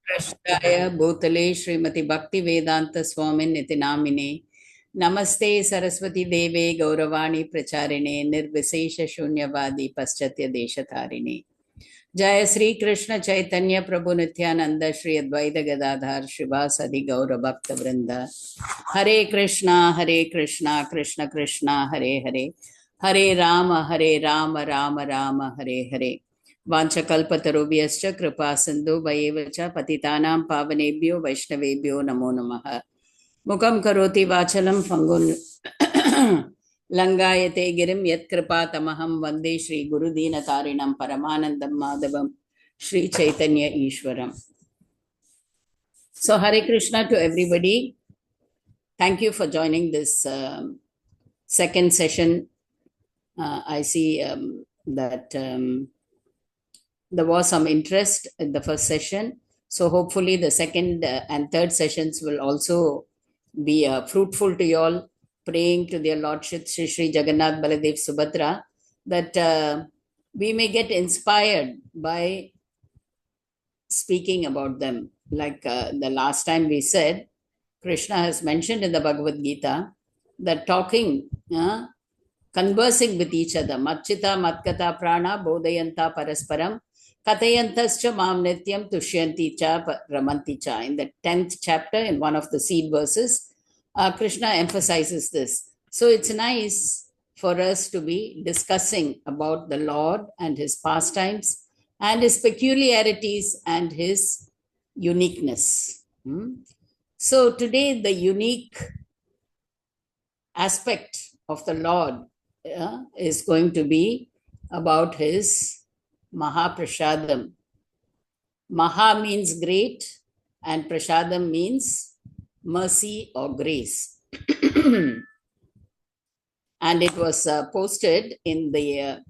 Prasthaya Bhutale Srimati Bhakti Vedanta Swamin Niti Namine Namaste Saraswati Deve Gauravani Pracharine Nirvisesha Shunyavadi Paschatya Deshatarine Jaya Sri Krishna Chaitanya Prabhu Nityananda Shri Advaita Gadadhar Shrivasadi Gaura Bhakta Vrinda Hare Krishna Krishna Krishna Hare Hare Hare Rama Rama Rama Hare Hare वाञ्छकल्पतरुभ्यश्च कृपा सिन्धु वयेव च पतितानां पावनेभ्यो वैष्णवेभ्यो नमो नमः मुखं करोति वाचलं फङ्गुन् लङ्गायते गिरिं यत्कृपातमहं वन्दे श्रीगुरुदीनतारिणं परमानन्दं माधवं Sri Chaitanya ईश्वरम्. So Hare Krishna to everybody. Thank you for joining this second session. I see that there was some interest in the first session. So hopefully the second and third sessions will also be fruitful to you all, praying to their Lordship Shri Shri Jagannath Baladev Subhadra that we may get inspired by speaking about them. Like the last time we said, Krishna has mentioned in the Bhagavad Gita that talking, conversing with each other, Matchita Matkata Prana Bodhayanta Parasparam Katayantascha Mam Nityam Tushyanti Cha Ramanti Cha. In the 10th chapter, in one of the seed verses, Krishna emphasizes this. So it's nice for us to be discussing about the Lord and his pastimes and his peculiarities and his uniqueness. So today the unique aspect of the Lord is going to be about his Mahaprasadam. Maha means great and Prasadam means mercy or grace. And it was posted in the,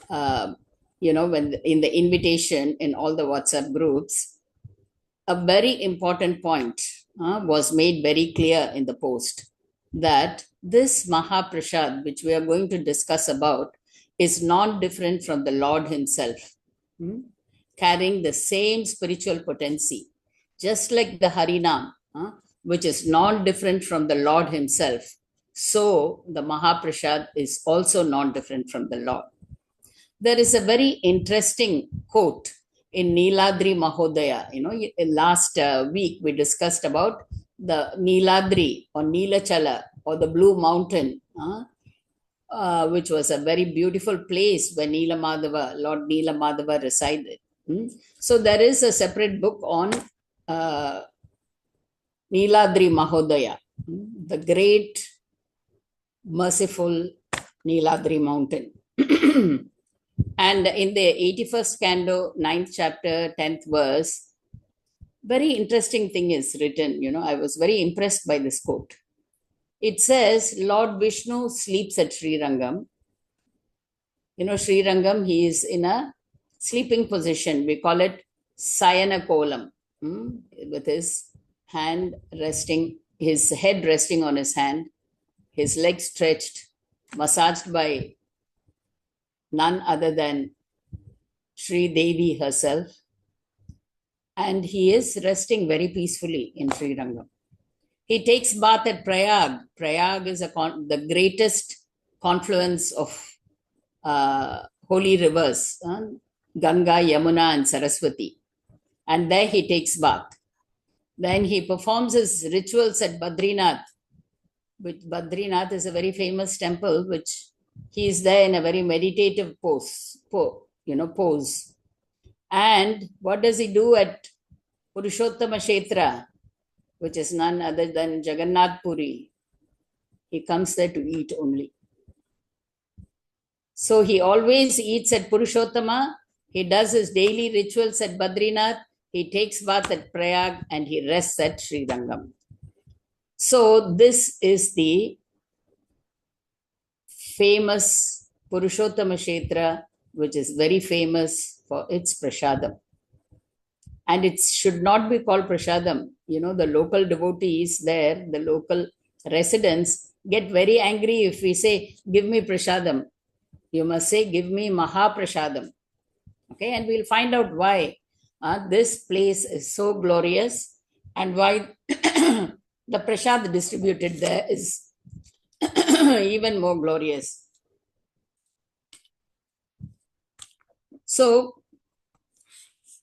when in the invitation in all the WhatsApp groups. A very important point was made very clear in the post that this Mahaprasad, which we are going to discuss about, is not different from the Lord himself, carrying the same spiritual potency, just like the Harinam, which is not different from the Lord himself. So the Mahaprasad is also not different from the Lord. There is a very interesting quote in Niladri Mahodaya. Last week we discussed about the Niladri or Nilachala or the Blue Mountain, which was a very beautiful place where Lord Nila Madhava resided. So there is a separate book on Niladri Mahodaya, the great, merciful Niladri mountain. And in the 81st canto, 9th chapter, 10th verse, very interesting thing is written. I was very impressed by this quote. It says, Lord Vishnu sleeps at Sri Rangam. Sri Rangam, he is in a sleeping position. We call it Sayana Kolam, with his hand resting, his head resting on his hand, his legs stretched, massaged by none other than Sri Devi herself. And he is resting very peacefully in Sri Rangam. He takes bath at Prayag. Prayag is the greatest confluence of holy rivers, Ganga, Yamuna, and Saraswati. And there he takes bath. Then he performs his rituals at Badrinath. Badrinath is a very famous temple, which he is there in a very meditative pose. And what does he do at Purushottama Kshetra, which is none other than Jagannath Puri? He comes there to eat only. So he always eats at Purushottama. He does his daily rituals at Badrinath. He takes bath at Prayag and he rests at Sri Rangam. So this is the famous Purushottama Kshetra, which is very famous for its Prasadam. And it should not be called Prasadam. The local devotees there, the local residents, get very angry if we say, give me Prasadam. You must say, give me Mahaprasadam. Okay, and we'll find out why. This place is so glorious, and why the prasad distributed there is even more glorious. So,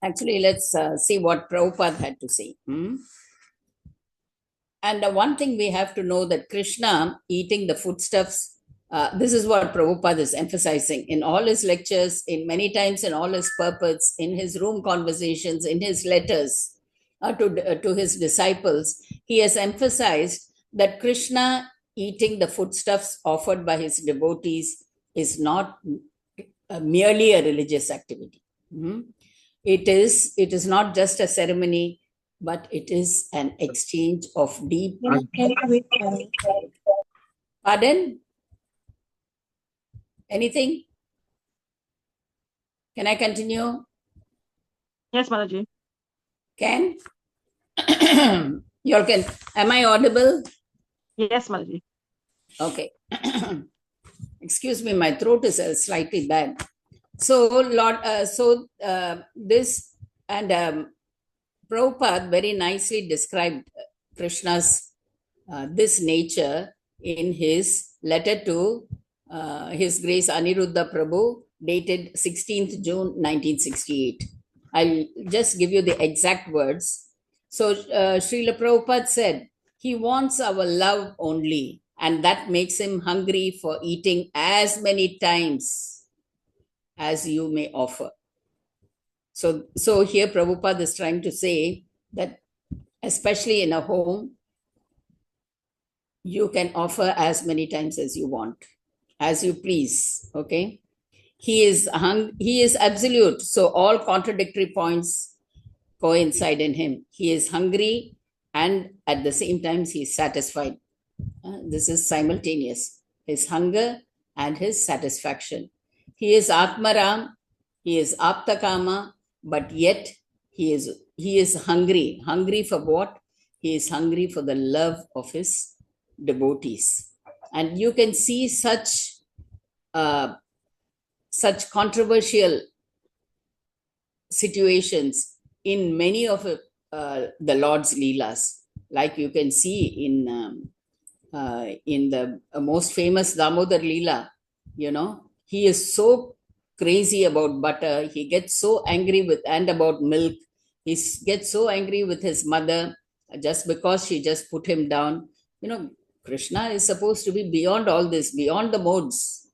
actually, let's see what Prabhupada had to say. And one thing we have to know that Krishna eating the foodstuffs, this is what Prabhupada is emphasizing in all his lectures, in many times in all his purports, in his room conversations, in his letters to his disciples. He has emphasized that Krishna eating the foodstuffs offered by his devotees is not merely a religious activity. It is not just a ceremony, but it is an exchange of deep. Can you wait? Pardon? Anything? Can I continue? Yes, Mataji. Can? You all can. Am I audible? Yes, Mataji. Okay. Excuse me, my throat is slightly bad. So, Lord, this and Prabhupada very nicely described Krishna's this nature in his letter to His Grace Aniruddha Prabhu, dated 16th June 1968. I'll just give you the exact words. So, Srila Prabhupada said, he wants our love only, and that makes him hungry for eating as many times as you may offer. So here Prabhupada is trying to say that, especially in a home, you can offer as many times as you want, as you please. Okay. He is absolute. So all contradictory points coincide in him. He is hungry and at the same time he is satisfied. This is simultaneous. His hunger and his satisfaction. He is Atmaram, he is Aptakama, but yet he is hungry. Hungry for what? He is hungry for the love of his devotees. And you can see such controversial situations in many of the Lord's Leelas. Like you can see in the most famous Damodar Leela, he is so crazy about butter. He gets so angry and about milk. He gets so angry with his mother just because she just put him down. Krishna is supposed to be beyond all this, beyond the modes.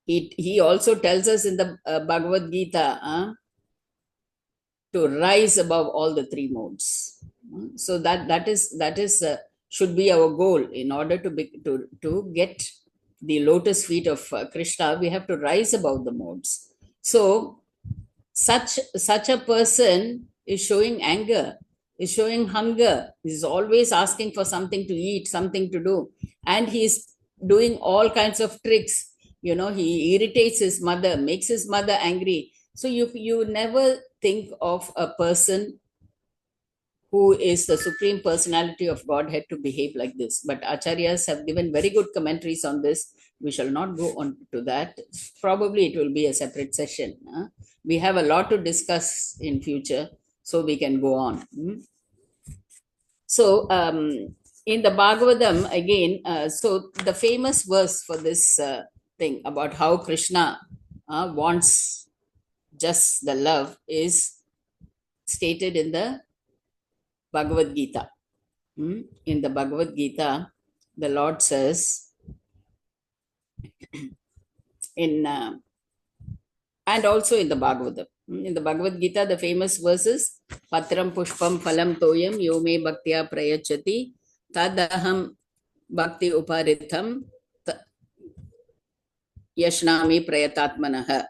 He also tells us in the Bhagavad Gita to rise above all the three modes. So that is should be our goal. In order to get the lotus feet of Krishna, we have to rise above the modes. So such a person is showing anger, is showing hunger, is always asking for something to eat, something to do, and he's doing all kinds of tricks. He irritates his mother, makes his mother angry. So you never think of a person who is the supreme personality of Godhead to behave like this. But acharyas have given very good commentaries on this. We shall not go on to that. Probably it will be a separate session. We have a lot to discuss in future, so we can go on. So in the Bhagavatam again, so the famous verse for this thing about how Krishna wants just the love is stated in the Bhagavad Gita. In the Bhagavad Gita, the Lord says, and also in the Bhagavatam. In the Bhagavad Gita, the famous verses, Patram Pushpam Phalam Toyam Yome Bhaktya Prayachati Tadaham Bhakti Uparitham Yashnami Prayatatmanaha.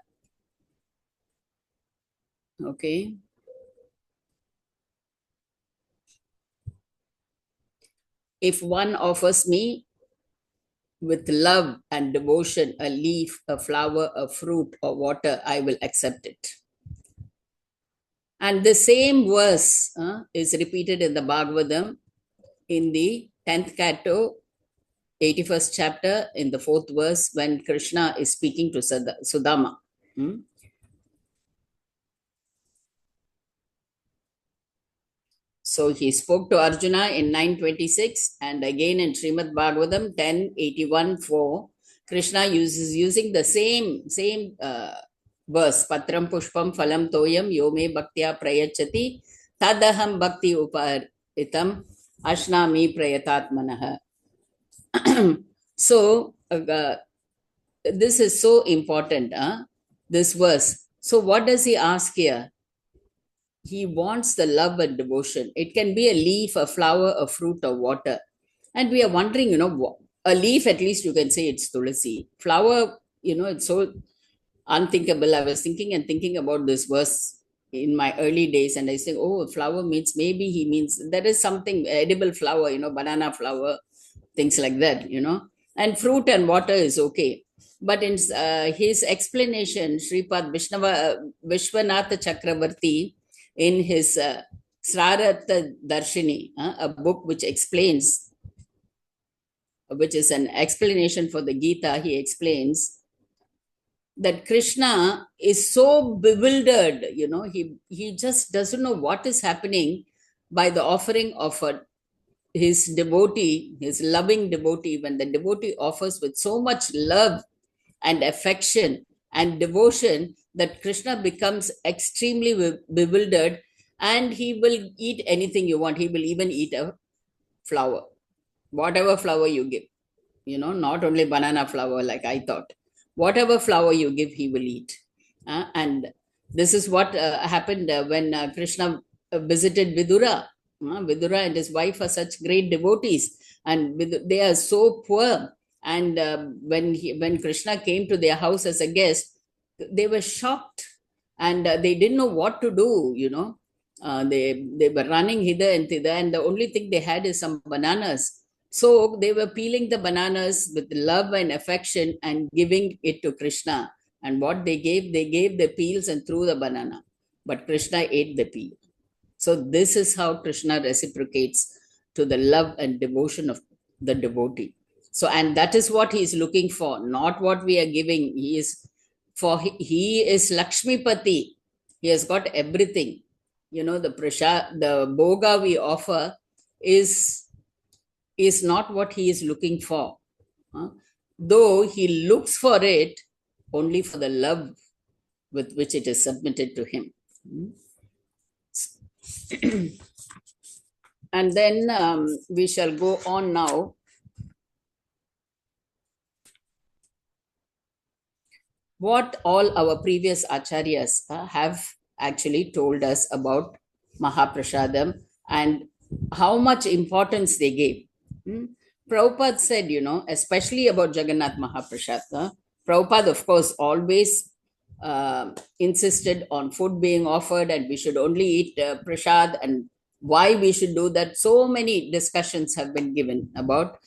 Okay. If one offers me with love and devotion a leaf, a flower, a fruit, or water, I will accept it. And the same verse is repeated in the Bhagavatam in the 10th canto, 81st chapter, in the 4th verse, when Krishna is speaking to Sudama. So he spoke to Arjuna in 926 and again in Srimad Bhagavatam 1081:4. Krishna uses using the same verse. Patram pushpam phalam toyam yome bhaktya prayachati tadaham bhakti uparitam ashnami prayatatmanah. So this is so important, this verse. So what does he ask here? He wants the love and devotion. It can be a leaf, a flower, a fruit, or water. And we are wondering, a leaf, at least you can say it's tulasi. Flower, it's so unthinkable. I was thinking and thinking about this verse in my early days, and I say, oh, flower means, maybe he means there is something edible flower, banana flower, things like that, and fruit and water is okay. But in his explanation, Sripad Vishwanatha Chakravarti, in his Srarartha Darshini, a book which explains, which is an explanation for the Gita, he explains that Krishna is so bewildered, he just doesn't know what is happening by the offering of his devotee, his loving devotee. When the devotee offers with so much love and affection and devotion, that Krishna becomes extremely bewildered, and he will eat anything you want. He will even eat a flower, whatever flower you give, not only banana flower like I thought. Whatever flower you give, he will eat. And this is what happened when Krishna visited Vidura. Vidura and his wife are such great devotees, and they are so poor. And when Krishna came to their house as a guest, they were shocked, and they didn't know what to do. They were running hither and thither, and the only thing they had is some bananas. So they were peeling the bananas with love and affection and giving it to Krishna. And what they gave the peels and threw the banana. But Krishna ate the peel. So this is how Krishna reciprocates to the love and devotion of the devotee. So, and that is what he is looking for, not what we are giving. He is Lakshmipati. He has got everything. The boga we offer is not what he is looking for. Though he looks for it only for the love with which it is submitted to him. And then we shall go on now. What all our previous acharyas have actually told us about Mahaprasadam and how much importance they gave. Prabhupada said, especially about Jagannath Mahaprasad, Prabhupada, of course, always insisted on food being offered and we should only eat prasad, and why we should do that. So many discussions have been given about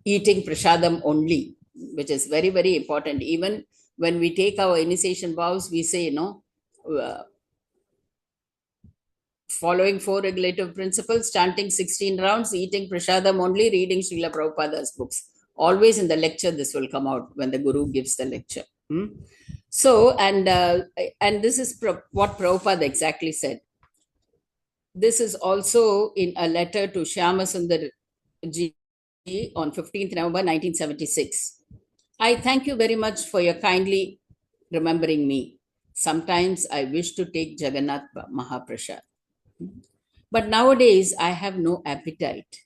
eating prasadam only, which is very, very important. Even when we take our initiation vows, we say, following 4 regulative principles, chanting 16 rounds, eating prasadam only, reading Srila Prabhupada's books. Always in the lecture, this will come out when the Guru gives the lecture. So, and this is what Prabhupada exactly said. This is also in a letter to Shyama Sundar Ji on 15th November 1976. I thank you very much for your kindly remembering me. Sometimes I wish to take Jagannath Mahaprasad. But nowadays I have no appetite.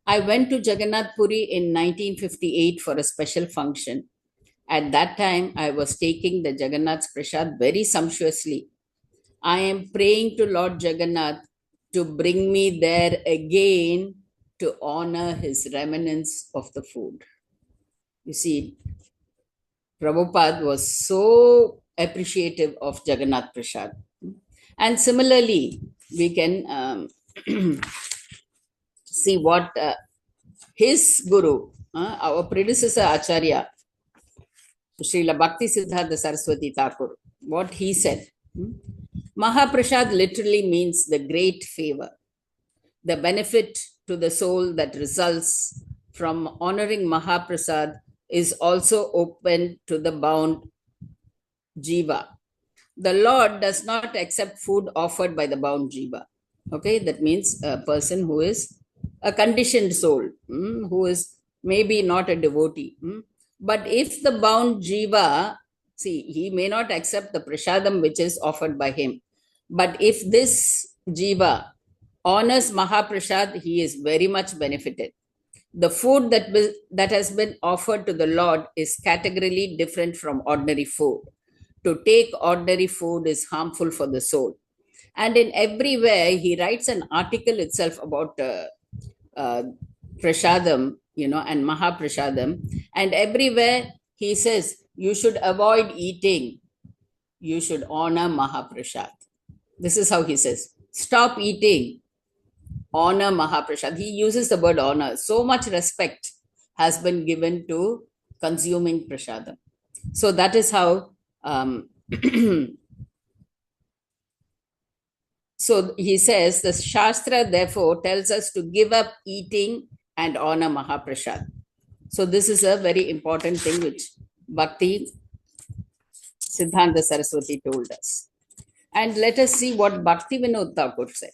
I went to Jagannath Puri in 1958 for a special function. At that time, I was taking the Jagannath's Prasad very sumptuously. I am praying to Lord Jagannath to bring me there again to honor his remnants of the food. You see, Prabhupada was so appreciative of Jagannath Prasad. And similarly, we can see what his guru, our predecessor Acharya, Srila Bhakti Siddhartha Saraswati Thakur, what he said. Mahaprasad literally means the great favor, the benefit to the soul that results from honoring Mahaprasad is also open to the bound jiva. The Lord does not accept food offered by the bound jiva. Okay, that means a person who is a conditioned soul, who is maybe not a devotee. But if the bound jiva, see, he may not accept the prasadam which is offered by him. But if this jiva honors Mahaprasad, he is very much benefited. The food that has been offered to the Lord is categorically different from ordinary food. To take ordinary food is harmful for the soul. And in everywhere, he writes an article itself about uh, Prasadam, and Mahaprasadam. And everywhere he says, you should avoid eating, you should honor Mahaprasad. This is how he says, stop eating, honor Mahaprasad. He uses the word honor. So much respect has been given to consuming prasadam. So that is how. So he says the Shastra therefore tells us to give up eating and honor Mahaprasad. So this is a very important thing which Bhakti Siddhanta Saraswati told us. And let us see what Bhakti Vinod Thakur said.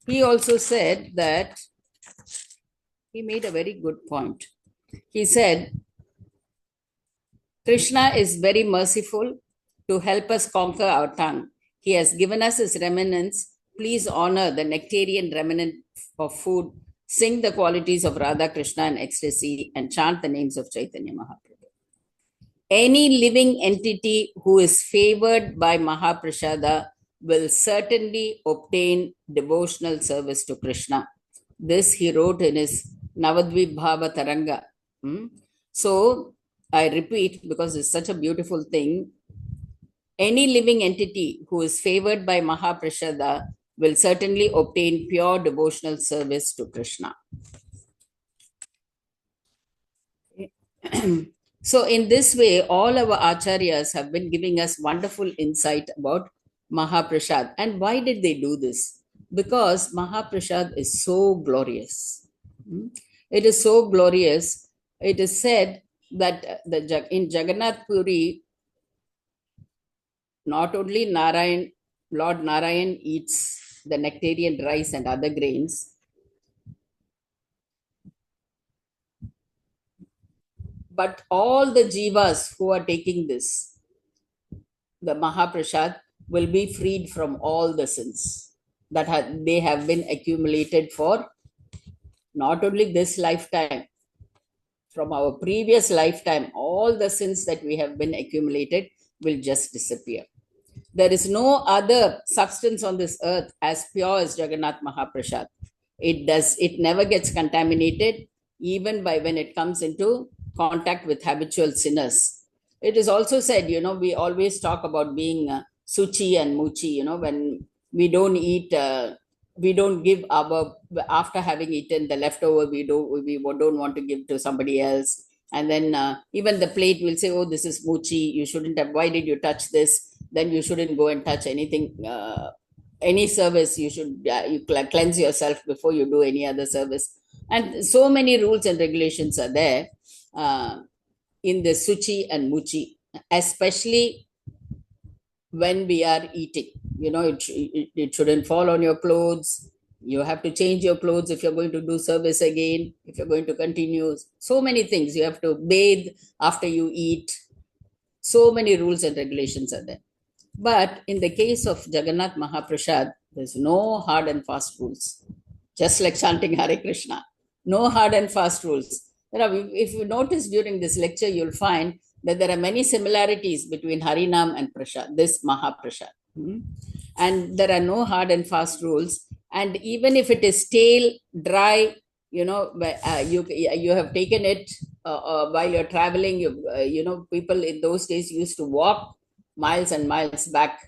He also said that he made a very good point. He said, Krishna is very merciful to help us conquer our tongue. He has given us his remnants. Please honor the nectarian remnant of food, sing the qualities of Radha Krishna and ecstasy, and chant the names of Chaitanya Mahaprabhu. Any living entity who is favored by Mahaprasada will certainly obtain devotional service to Krishna. This he wrote in his Navadvibhava Taranga. So, I repeat, because it's such a beautiful thing, any living entity who is favored by Mahaprasada will certainly obtain pure devotional service to Krishna. So, in this way, all our acharyas have been giving us wonderful insight about Mahaprasad. And why did they do this? Because Mahaprasad is so glorious. It is so glorious. It is said that in Jagannath Puri, not only Lord Narayan eats the nectarian rice and other grains, but all the jivas who are taking this, the Mahaprasad, will be freed from all the sins that they have been accumulated for not only this lifetime, from our previous lifetime, all the sins that we have been accumulated will just disappear. There is no other substance on this earth as pure as Jagannath Mahaprasad. It never gets contaminated, even by when it comes into contact with habitual sinners. It is also said, we always talk about being suchi and muchi, when we don't eat, we don't give our, after having eaten the leftover, we don't want to give to somebody else. And then even the plate will say, oh, this is muchi, you shouldn't have, why did you touch this? Then you shouldn't go and touch anything, any service. You should you cleanse yourself before you do any other service. And so many rules and regulations are there in the suchi and muchi, especially when we are eating. It shouldn't fall on your clothes. You have to change your clothes if you're going to do service again, if you're going to continue. So many things. You have to bathe after you eat. So many rules and regulations are there. But in the case of Jagannath Mahaprasad, there's no hard and fast rules. Just like chanting Hare Krishna. No hard and fast rules. If you notice during this lecture, you'll find that there are many similarities between Harinam and Prasad, this Mahaprasad. And there are no hard and fast rules. And even if it is stale, dry, you have taken it while you're traveling. People in those days used to walk miles and miles back,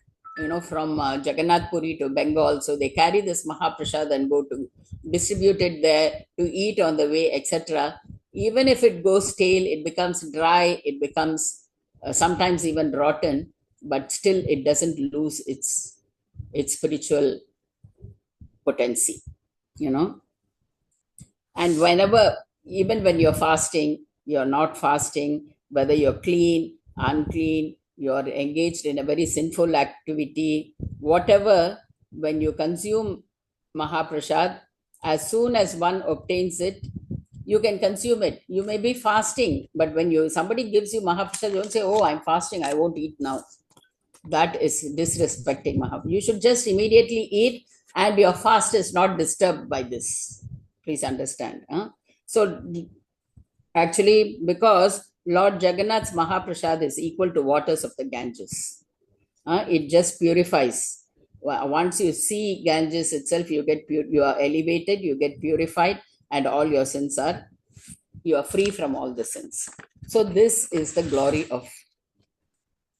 from Jagannath Puri to Bengal. So they carry this Mahaprasad and go to distribute it there to eat on the way, etc. Even if it goes stale, it becomes dry, it becomes sometimes even rotten, but still it doesn't lose its spiritual potency, And whenever, even when you're fasting, you're not fasting, whether you're clean, unclean, you're engaged in a very sinful activity, whatever, when you consume Mahaprasad, as soon as one obtains it, you can consume it. You may be fasting, but when somebody gives you Mahaprasad, you don't say, "Oh, I'm fasting, I won't eat now." That is disrespecting Mahaprasad. You should just immediately eat, and your fast is not disturbed by this. Please understand. Huh? So, actually, because Lord Jagannath's Mahaprasad is equal to waters of the Ganges. It just purifies. Once you see Ganges itself, you are elevated, you get purified, and all your sins are, you are free from all the sins. So this is the glory of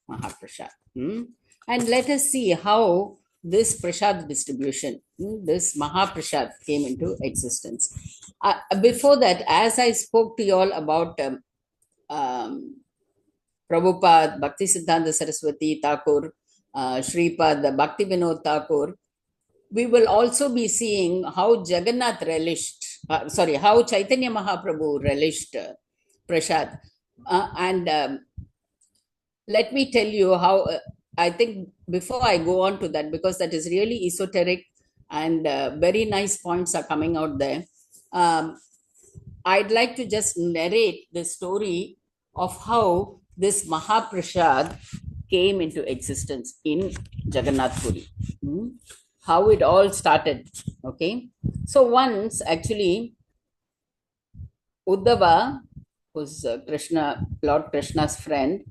Mahaprasad. And let us see how this prasad distribution, this Mahaprasad came into existence. Before that, as I spoke to you all about um, Prabhupada, Bhakti Siddhanta Saraswati Thakur, Shripad, Bhakti Vinod Thakur, we will also be seeing how Jagannath relished, how Chaitanya Mahaprabhu relished prasad. And let me tell you how, I think before I go on to that, because that is really esoteric and very nice points are coming out there. I'd like to just narrate the story of how this Mahaprasad came into existence in Jagannath Puri. How it all started. Okay. So once actually Uddhava, who's Lord Krishna's friend,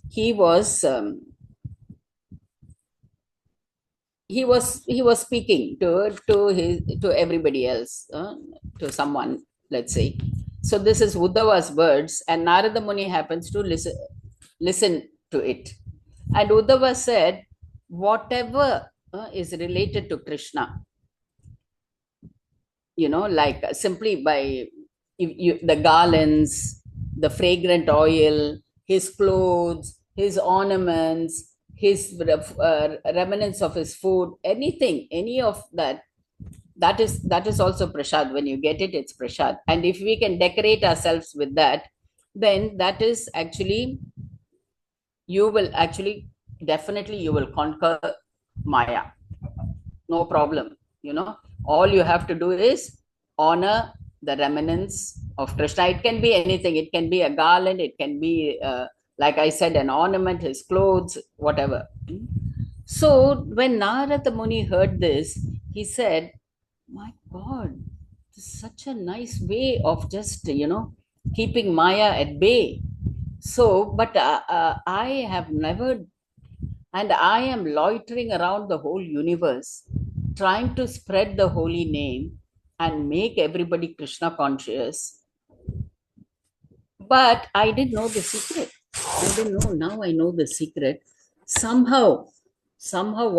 he was speaking to everybody else, to someone, let's say. So this is Uddhava's words, and Narada Muni happens to listen to it. And Uddhava said, whatever is related to Krishna, like simply by the garlands, the fragrant oil, his clothes, his ornaments, his remnants of his food, anything, any of that, that is also prasad. When you get it, it's prasad. And if we can decorate ourselves with that, then that is actually, you will actually, definitely you will conquer Maya. No problem. All you have to do is honor the remnants of Krishna. It can be anything. It can be a garland. It can be, like I said, an ornament, his clothes, whatever. So when Narada Muni heard this, he said, "My God, this is such a nice way of just, keeping Maya at bay." So, but I have never, and I am loitering around the whole universe, trying to spread the holy name and make everybody Krishna conscious. But I didn't know the secret. I didn't know. Now I know the secret. Somehow,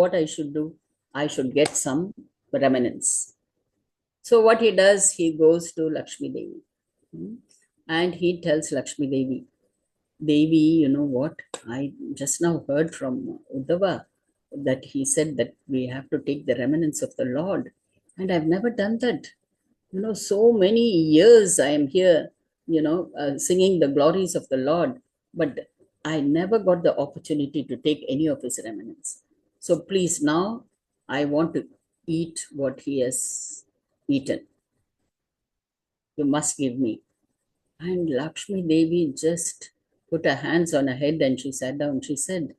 what I should do, I should get some remnants. So what he does, he goes to Lakshmi Devi, and he tells Lakshmi Devi, "Devi, you know what? I just now heard from Uddhava that he said that we have to take the remnants of the Lord. And I've never done that. So many years I am here, singing the glories of the Lord, but I never got the opportunity to take any of his remnants. So please, now I want to eat what he has eaten. You must give me." And Lakshmi Devi just put her hands on her head and she sat down. She said,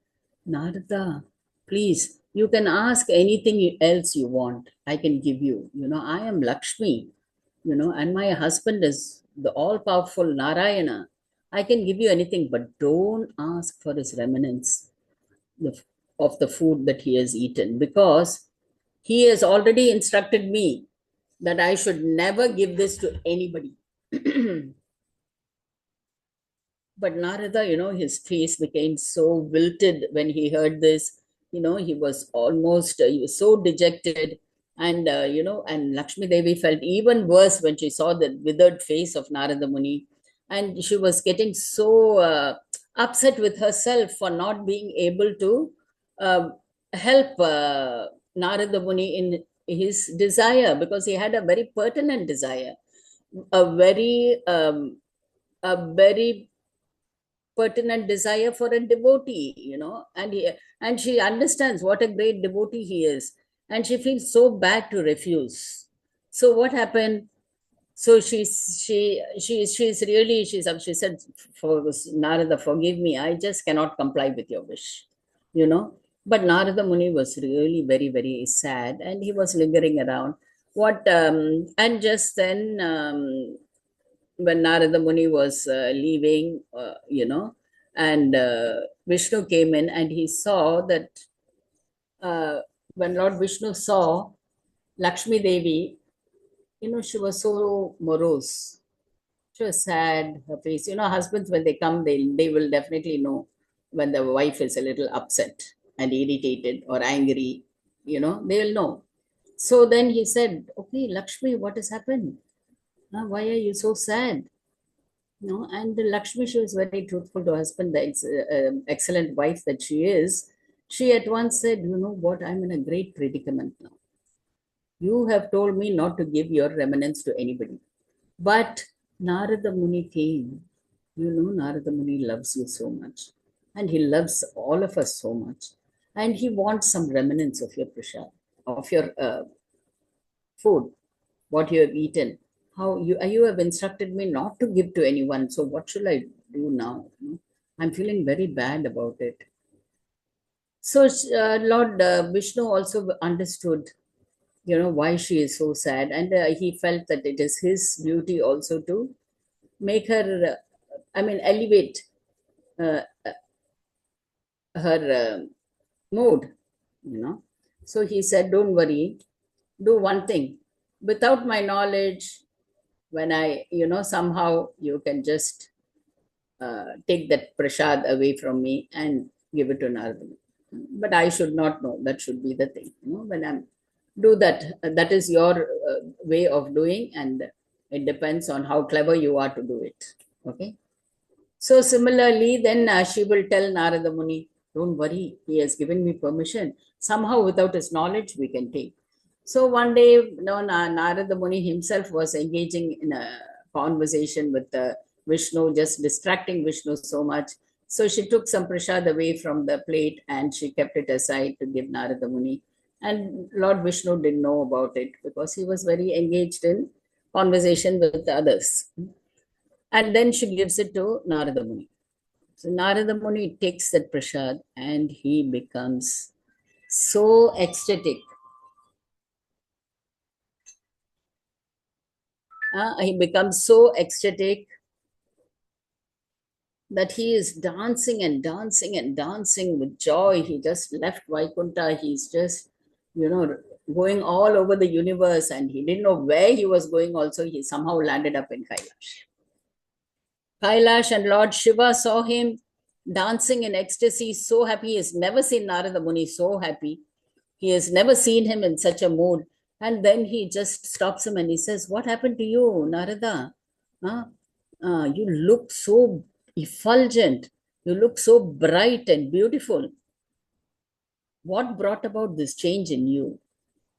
"Narada, please, you can ask anything else you want. I can give you. I am Lakshmi, and my husband is the all powerful Narayana. I can give you anything, but don't ask for his remnants of the food that he has eaten, because he has already instructed me that I should never give this to anybody." But Narada, his face became so wilted when he heard this. He was almost, he was so dejected. And, and Lakshmi Devi felt even worse when she saw the withered face of Narada Muni. And she was getting so upset with herself for not being able to uh, help Narada Muni in his desire, because he had a very pertinent desire, a very, a very pertinent desire for a devotee, and she understands what a great devotee he is. and she feels so bad to refuse. So what happened? So she's really she said, for Narada, forgive me, I just cannot comply with your wish, you know. But Narada Muni was really very, very sad, and he was lingering around. What and just then, when Narada Muni was leaving, and Vishnu came in, and he saw that, uh, when Lord Vishnu saw Lakshmi Devi, she was so morose. She was sad, her face. Husbands, when they come, they will definitely know when the wife is a little upset and irritated or angry. They will know. So then he said, okay, Lakshmi, what has happened? Why are you so sad? And Lakshmi, she was very truthful to her husband, the excellent wife that she is. She at once said, you know what, I'm in a great predicament now. You have told me not to give your remnants to anybody. But Narada Muni came. Narada Muni loves you so much. And he loves all of us so much. And he wants some remnants of your prasad, of your food, what you have eaten. How you have instructed me not to give to anyone. So what shall I do now? I'm feeling very bad about it. So Lord Vishnu also understood, why she is so sad, and he felt that it is his duty also to make her, elevate uh, her mood, you know. So he said, don't worry, do one thing. Without my knowledge, when somehow you can just take that prasad away from me and give it to Narada. But I should not know. That should be the thing. When I'm do that, that is your way of doing, and it depends on how clever you are to do it. Okay. So similarly, then she will tell Narada Muni, don't worry, he has given me permission. Somehow, without his knowledge, we can take. So one day, Narada Muni himself was engaging in a conversation with Vishnu, just distracting Vishnu so much. So she took some prasad away from the plate and she kept it aside to give Narada Muni. And Lord Vishnu didn't know about it because he was very engaged in conversation with others. And then she gives it to Narada Muni. So Narada Muni takes that prasad and he becomes so ecstatic. He becomes so ecstatic that he is dancing and dancing and dancing with joy. He just left Vaikuntha. He's just, going all over the universe, and he didn't know where he was going. Also, he somehow landed up in Kailash. Kailash, and Lord Shiva saw him dancing in ecstasy, so happy. He has never seen Narada Muni so happy. He has never seen him in such a mood. And then he just stops him and he says, what happened to you, Narada? Huh? You look so effulgent. You look so bright and beautiful. What brought about this change in you?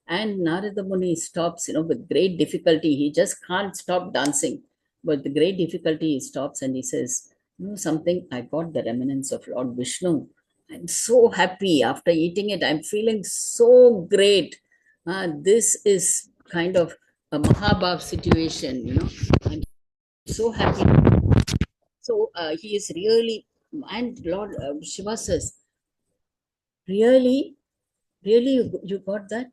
And Narada Muni stops, with great difficulty. He just can't stop dancing. But with great difficulty, he stops and he says, something, I got the remnants of Lord Vishnu. I'm so happy after eating it. I'm feeling so great. This is kind of a Mahabhav situation, I'm so happy. So he is really, and Lord Shiva says, really, really, you got that?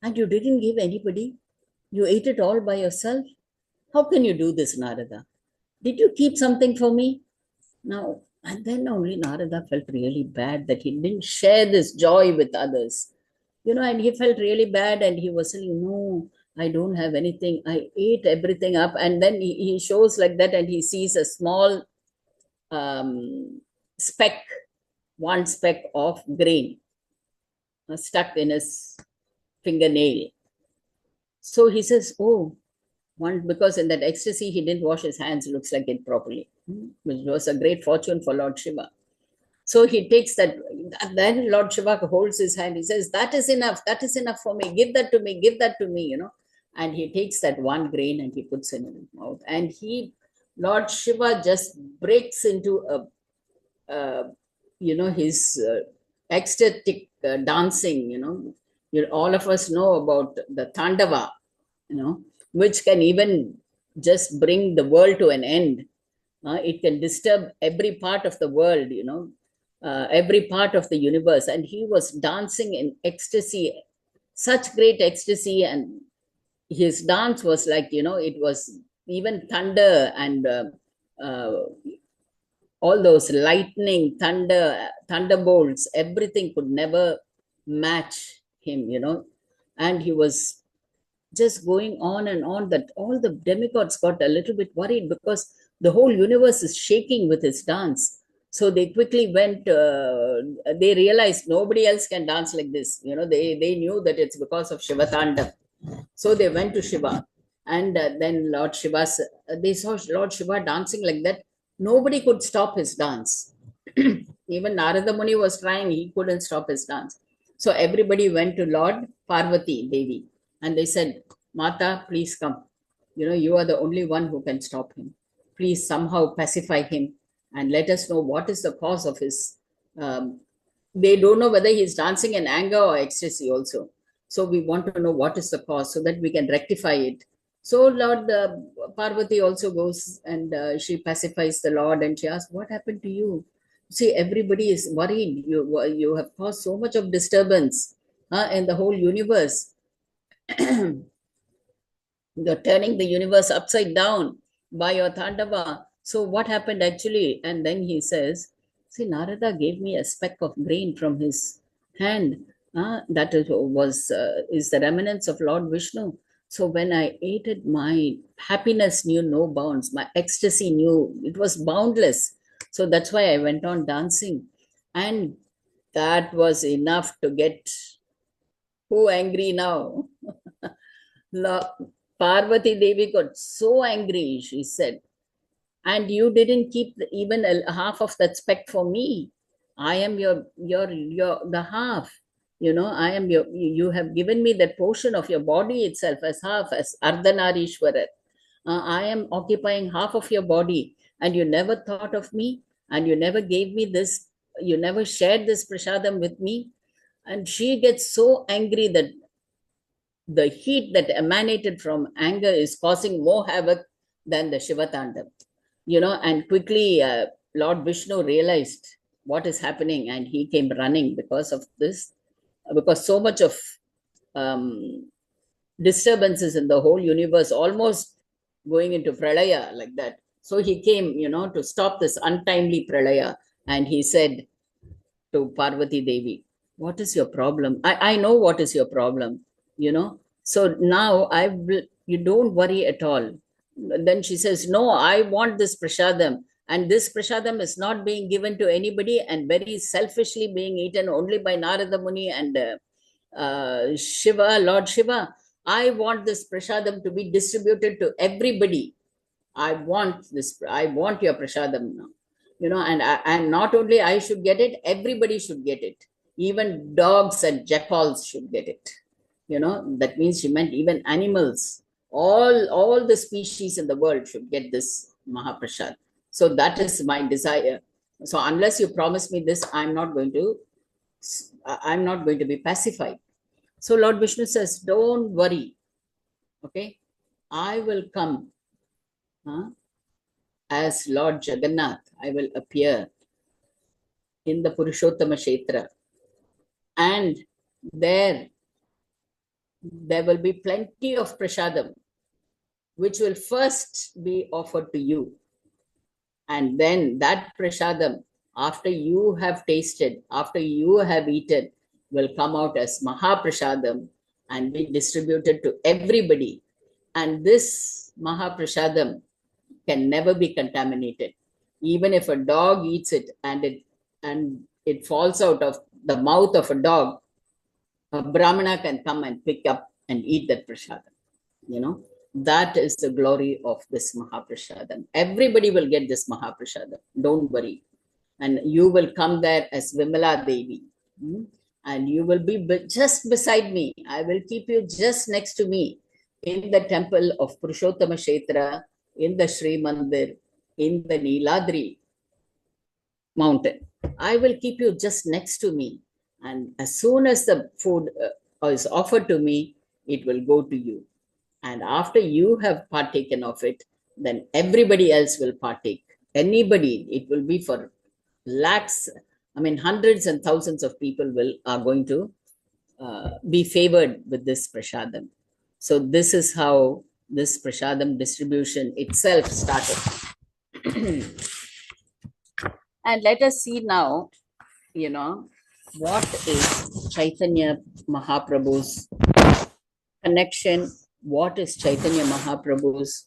And you didn't give anybody? You ate it all by yourself? How can you do this, Narada? Did you keep something for me? No. And then only Narada felt really bad that he didn't share this joy with others. And he felt really bad and he was saying, no, I don't have anything. I ate everything up. And then he shows like that and he sees a small speck, one speck of grain stuck in his fingernail. So he says, oh, one, because in that ecstasy he didn't wash his hands, looks like it properly, which was a great fortune for Lord Shiva. So he takes that, then Lord Shiva holds his hand. He says, that is enough. That is enough for me. Give that to me. Give that to me, And he takes that one grain and he puts it in his mouth. And Lord Shiva just breaks into his ecstatic dancing, All of us know about the Tandava, which can even just bring the world to an end. It can disturb every part of the world, every part of the universe. And he was dancing in ecstasy, such great ecstasy. And his dance was like, it was even thunder and uh, all those lightning, thunderbolts, everything could never match him, And he was just going on and on, that all the demigods got a little bit worried because the whole universe is shaking with his dance. So they quickly went, they realized nobody else can dance like this. They knew that it's because of Shivatanda. So they went to Shiva. And then they saw Lord Shiva dancing like that. Nobody could stop his dance. Even Narada Muni was trying, he couldn't stop his dance. So everybody went to Lord Parvati Devi and they said, Mata, please come. You are the only one who can stop him. Please somehow pacify him and let us know what is the cause of his. They don't know whether he's dancing in anger or ecstasy also. So we want to know what is the cause so that we can rectify it. So Lord Parvati also goes and she pacifies the Lord and she asks, what happened to you? See, everybody is worried. You have caused so much of disturbance in the whole universe. You're turning the universe upside down by your Tandava. So what happened actually? And then he says, see, Narada gave me a speck of grain from his hand. That is the remnants of Lord Vishnu. So when I ate it, my happiness knew no bounds. My ecstasy it was boundless. So that's why I went on dancing. And that was enough to get who angry now? Parvati Devi got so angry, she said, and you didn't keep even half of that speck for me. I am the half. I am you have given me that portion of your body itself as half, as Ardhanarishwarar. I am occupying half of your body, and you never thought of me, and you never gave me this, you never shared this prasadam with me. And she gets so angry that the heat that emanated from anger is causing more havoc than the Shiva Tandav. And quickly Lord Vishnu realized what is happening and he came running because of this, because so much of um, disturbances in the whole universe, almost going into pralaya like that. So he came, to stop this untimely pralaya. And he said to Parvati Devi, what is your problem? I know what is your problem, So now you don't worry at all. Then she says, no, I want this prasadam. And this prasadam is not being given to anybody and very selfishly being eaten only by Narada Muni and Shiva, Lord Shiva. I want this prasadam to be distributed to everybody. I want your prasadam now. And not only I should get it, everybody should get it. Even dogs and jackals should get it. That means she meant even animals. All the species in the world should get this Mahaprasad. So that is my desire. So unless you promise me this, I'm not going to be pacified. So Lord Vishnu says, don't worry. Okay. I will come as Lord Jagannath. I will appear in the Purushottama Kshetra. And there will be plenty of prasadam, which will first be offered to you. And then that prasadam, after you have tasted, after you have eaten, will come out as Mahaprasadam and be distributed to everybody. And this Mahaprasadam can never be contaminated. Even if a dog eats it and it falls out of the mouth of a dog, a Brahmana can come and pick up and eat that prasadam. That is the glory of this Mahaprasadam. Everybody will get this Mahaprasadam. Don't worry. And you will come there as Vimala Devi. And you will be just beside me. I will keep you just next to me in the temple of Purushottama Kshetra, in the Sri Mandir, in the Niladri mountain. I will keep you just next to me. And as soon as the food is offered to me, it will go to you. And after you have partaken of it, then everybody else will partake. Anybody, it will be for lakhs, I mean, hundreds and thousands of people are going to be favored with this prasadam. So this is how this prasadam distribution itself started. And let us see now, what is Chaitanya Mahaprabhu's connection, what is Chaitanya Mahaprabhu's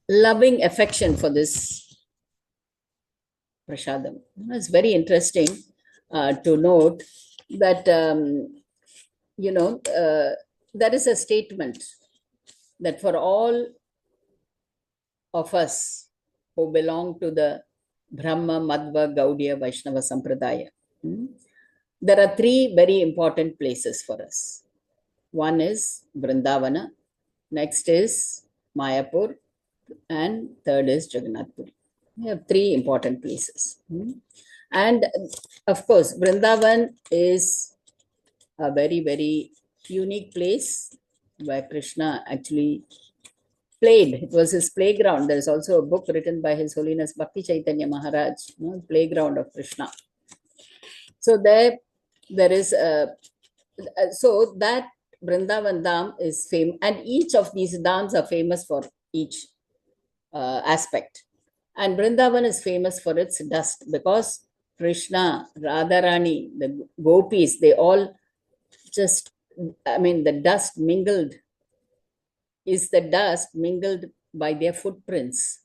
loving affection for this prasadam. It's very interesting to note that, there is a statement that for all of us who belong to the Brahma, Madhva, Gaudiya, Vaishnava Sampradaya, there are three very important places for us. One is Vrindavana, next is Mayapur, and third is Jagannath Puri. We have three important places. And of course, Vrindavan is a very, very unique place where Krishna actually played. It was his playground. There is also a book written by His Holiness Bhakti Chaitanya Maharaj, Playground of Krishna. So there is so that Vrindavan Dham is famous, and each of these dhams are famous for each aspect. And Vrindavan is famous for its dust because Krishna, Radharani, the gopis, they all just, the dust mingled, is the dust mingled by their footprints.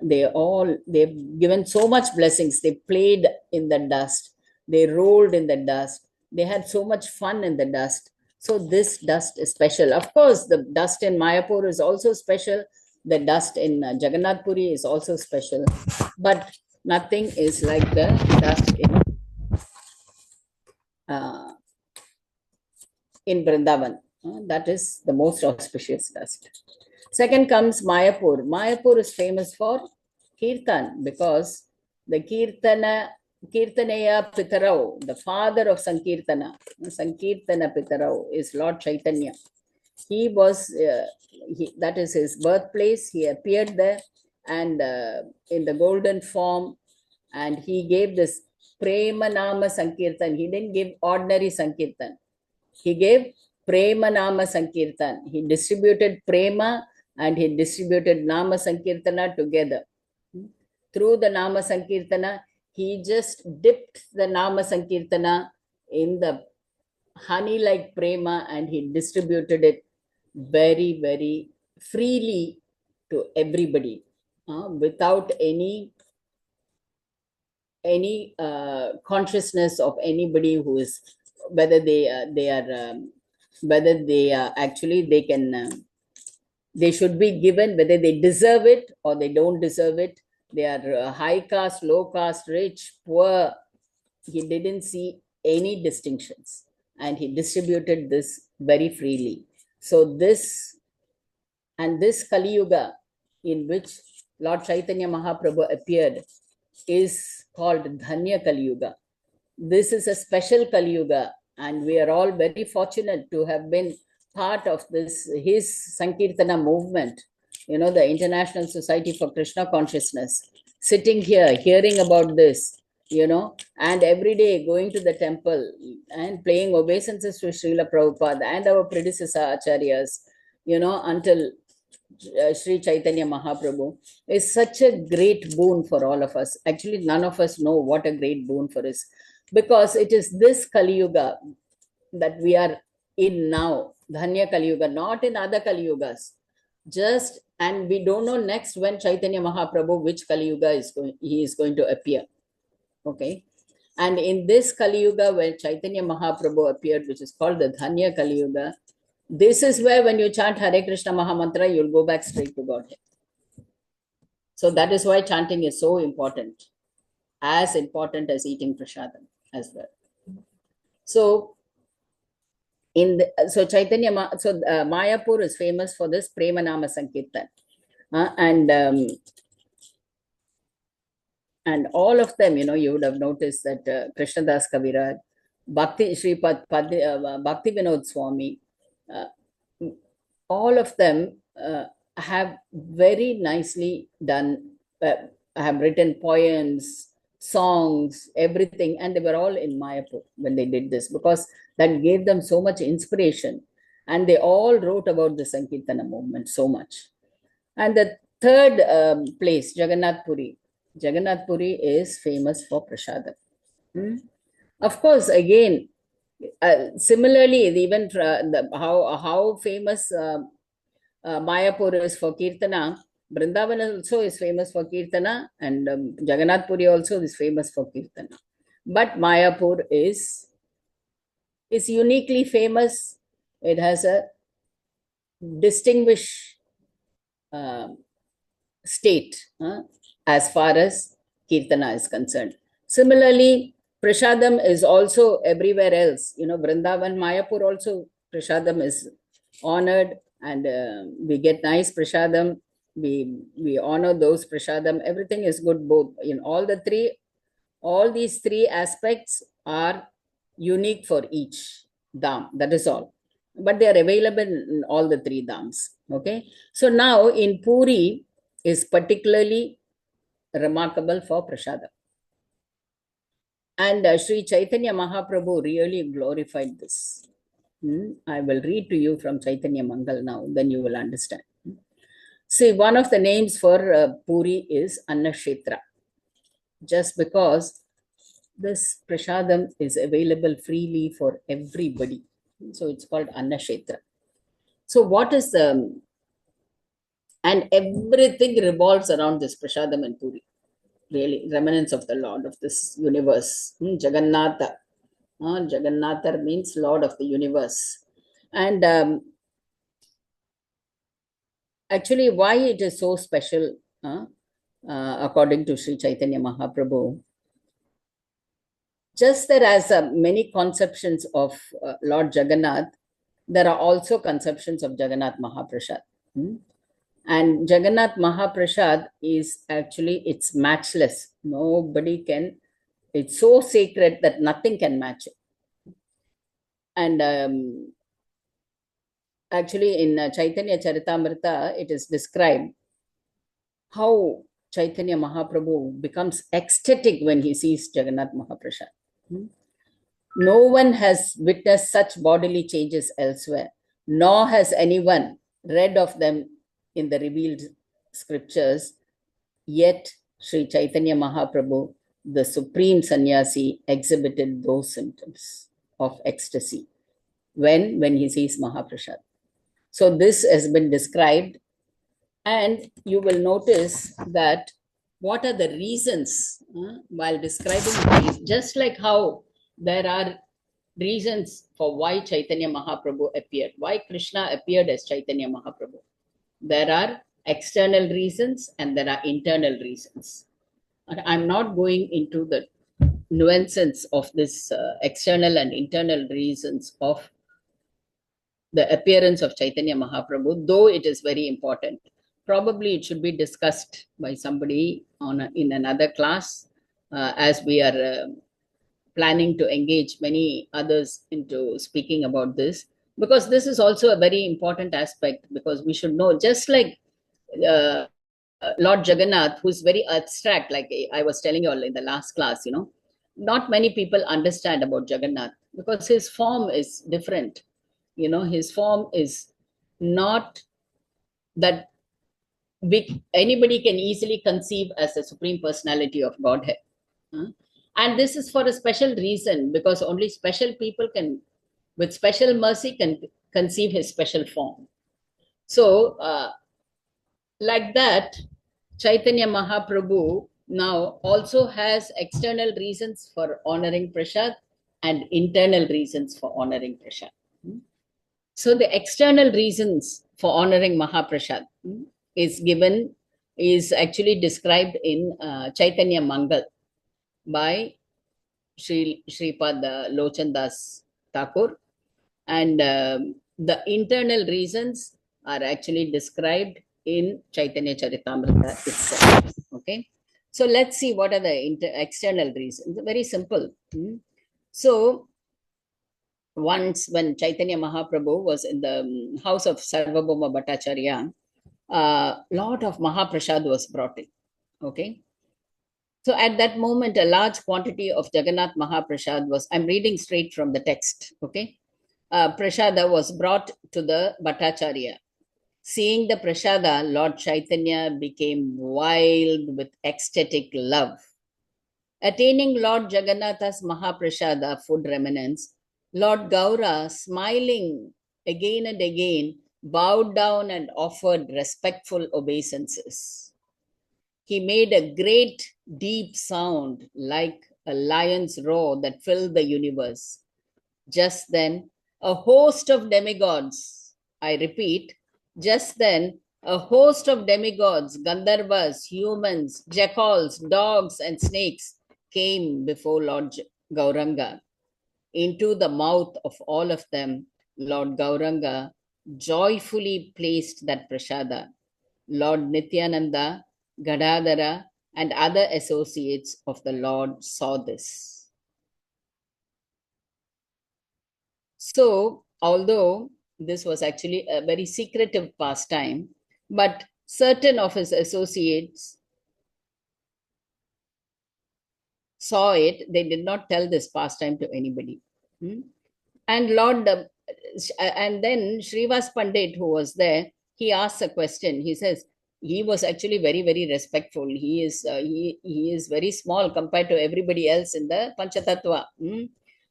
They've given so much blessings. They played in the dust. They rolled in the dust. They had so much fun in the dust. So this dust is special. Of course, the dust in Mayapur is also special. The dust in Jagannath Puri is also special. But nothing is like the dust in Vrindavan. That is the most auspicious dust. Second comes Mayapur. Mayapur is famous for Kirtan because the Kirtaneya Pitarau, the father of Sankirtana Pitarau is Lord Chaitanya. He was, that is his birthplace. He appeared there and in the golden form, and he gave this Prema Nama Sankirtan. He didn't give ordinary Sankirtan. He gave Prema Nama Sankirtan. He distributed Prema and he distributed Nama Sankirtana together. Through the Nama Sankirtana, he just dipped the Nama Sankirtana in the honey like Prema and he distributed it very, very freely to everybody without any consciousness of anybody who is, whether they actually they can they should be given, whether they deserve it or they don't deserve it. They are high caste, low caste, rich, poor. He didn't see any distinctions and he distributed this very freely. So this Kali Yuga in which Lord Chaitanya Mahaprabhu appeared is called Dhanya Kali Yuga. This is a special Kali Yuga, and we are all very fortunate to have been part of his Sankirtana movement, the International Society for Krishna Consciousness, sitting here, hearing about this, and every day going to the temple and paying obeisances to Srila Prabhupada and our predecessor acharyas, until Sri Chaitanya Mahaprabhu is such a great boon for all of us. Actually, none of us know what a great boon for us, because it is this Kali Yuga that we are in now, Dhanya Kali Yuga, not in other Kali Yugas. And we don't know next when Chaitanya Mahaprabhu, which Kali Yuga he is going to appear. Okay. And in this Kali Yuga, when Chaitanya Mahaprabhu appeared, which is called the Dhanya Kali Yuga, this is where when you chant Hare Krishna Mahamantra, you'll go back straight to Godhead. So that is why chanting is so important, as important as eating prasadam as well. So Mayapur is famous for this Premanama Sankirtan. And all of them, you would have noticed that Krishnadas Kaviraj, Bhakti Vinod Swami, all of them have very nicely done, have written poems, songs, everything, and they were all in Mayapur when they did this because that gave them so much inspiration. And they all wrote about the Sankirtana movement so much. And the third place, Jagannath Puri. Jagannath Puri is famous for prasadam. Hmm? Of course, again, similarly, even how famous Mayapur is for Kirtana, Vrindavan also is famous for Kirtana, and Jagannath Puri also is famous for Kirtana. But Mayapur is uniquely famous. It has a distinguished uh, state as far as Kirtana is concerned. Similarly, Prashadam is also everywhere else. Vrindavan, Mayapur also, Prashadam is honored, and we get nice Prashadam. We honor those Prashadam. Everything is good both in all these three aspects are unique for each dham. That is all. But they are available in all the three dhams. Okay. So now in Puri is particularly remarkable for Prashada. And Sri Chaitanya Mahaprabhu really glorified this. I will read to you from Chaitanya Mangal now, then you will understand. See, one of the names for Puri is Annakshetra, just because this prasadam is available freely for everybody. So it's called Annakshetra. So what is the, and everything revolves around this prasadam and Puri. Really, remnants of the Lord of this universe. Jagannatha. Jagannatha means Lord of the universe. And actually, why it is so special, according to Sri Chaitanya Mahaprabhu, just that as many conceptions of Lord Jagannath, there are also conceptions of Jagannath Mahaprasad. And Jagannath Mahaprasad is actually, it's matchless. Nobody can, it's so sacred that nothing can match it. And actually in Chaitanya Charitamrita, it is described how Chaitanya Mahaprabhu becomes ecstatic when he sees Jagannath Mahaprasad. No one has witnessed such bodily changes elsewhere, nor has anyone read of them in the revealed scriptures. Yet, Sri Chaitanya Mahaprabhu, the supreme sannyasi, exhibited those symptoms of ecstasy when he sees Mahaprasad. So this has been described, and you will notice that what are the reasons while describing these, just like how there are reasons for why Chaitanya Mahaprabhu appeared, why Krishna appeared as Chaitanya Mahaprabhu. There are external reasons and there are internal reasons. I'm not going into the nuances of this external and internal reasons of the appearance of Chaitanya Mahaprabhu, though it is very important. Probably it should be discussed by somebody in another class, as we are planning to engage many others into speaking about this, because this is also a very important aspect, because we should know, just like uh, Lord Jagannath, who's very abstract, like I was telling you all in the last class, not many people understand about Jagannath because his form is different. His form is not that anybody can easily conceive as a supreme personality of Godhead. And this is for a special reason, because only special people can, with special mercy, can conceive his special form. So, like that, Chaitanya Mahaprabhu now also has external reasons for honoring Prasad and internal reasons for honoring Prasad. So the external reasons for honoring Mahaprasad is actually described in Chaitanya Mangal by Sripad Lochandas Thakur, and the internal reasons are actually described in Chaitanya Charitamrita itself. Okay, so let's see what are the external reasons. Very simple. So once when Chaitanya Mahaprabhu was in the house of Sarvabhauma Bhattacharya, a lot of Mahaprasad was brought in. Okay. So at that moment, a large quantity of Jagannath Mahaprasad was, I'm reading straight from the text. Okay. Prasada was brought to the Bhattacharya. Seeing the Prasada, Lord Chaitanya became wild with ecstatic love. Attaining Lord Jagannatha's Mahaprasada food remnants, Lord Gaura, smiling again and again, bowed down and offered respectful obeisances. He made a great deep sound like a lion's roar that filled the universe. Just then, a host of demigods, I repeat, just then, a host of demigods, Gandharvas, humans, jackals, dogs, and snakes came before Lord Gauranga. Into the mouth of all of them, Lord Gauranga joyfully placed that prasada. Lord Nityananda, Gadadhara, and other associates of the Lord saw this. So, although this was actually a very secretive pastime, but certain of his associates saw it, they did not tell this pastime to anybody. Hmm? And and then Srivas Pandit, who was there, he asked a question. He says he was actually very, very respectful. He is very small compared to everybody else in the Panchatattva.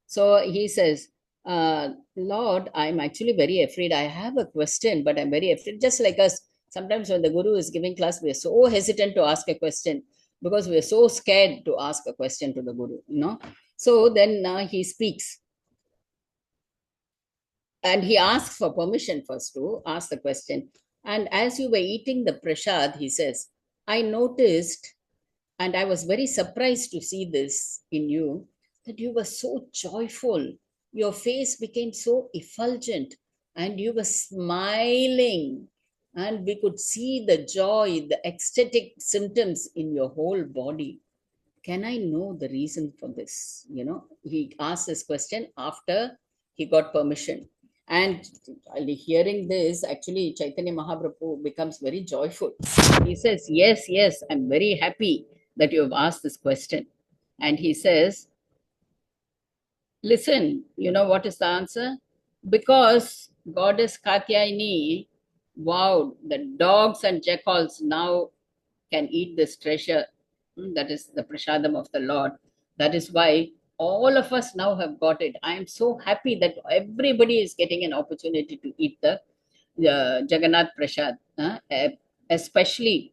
So he says, Lord, I'm actually very afraid. I have a question, but I'm very afraid. Just like us, sometimes when the Guru is giving class, we're so hesitant to ask a question because we're so scared to ask a question to the Guru. So then he speaks and he asks for permission first to ask the question. And as you were eating the prasad, he says, I noticed, and I was very surprised to see this in you, that you were so joyful. Your face became so effulgent, and you were smiling. And we could see the joy, the ecstatic symptoms in your whole body. Can I know the reason for this? He asked this question after he got permission. And hearing this, actually, Chaitanya Mahaprabhu becomes very joyful. He says, yes, yes, I'm very happy that you have asked this question. And he says, listen, you know what is the answer? Because Goddess Katyayani vowed that dogs and jackals now can eat this treasure. That is the prasadam of the Lord. That is why all of us now have got it. I am so happy that everybody is getting an opportunity to eat the Jagannath Prasad, especially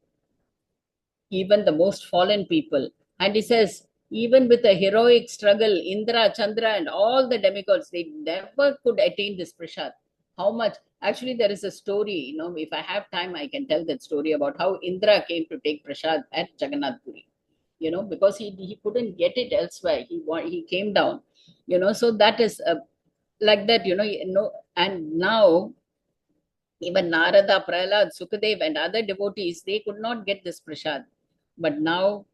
even the most fallen people. And he says, even with a heroic struggle, Indra, Chandra, and all the demigods, they never could attain this prasad. How much? Actually, there is a story, if I have time, I can tell that story about how Indra came to take prasad at Jagannath Puri. Because he couldn't get it elsewhere. He came down, so that is like that, and now even Narada, Prahlad, Sukadev, and other devotees, they could not get this prasad. But now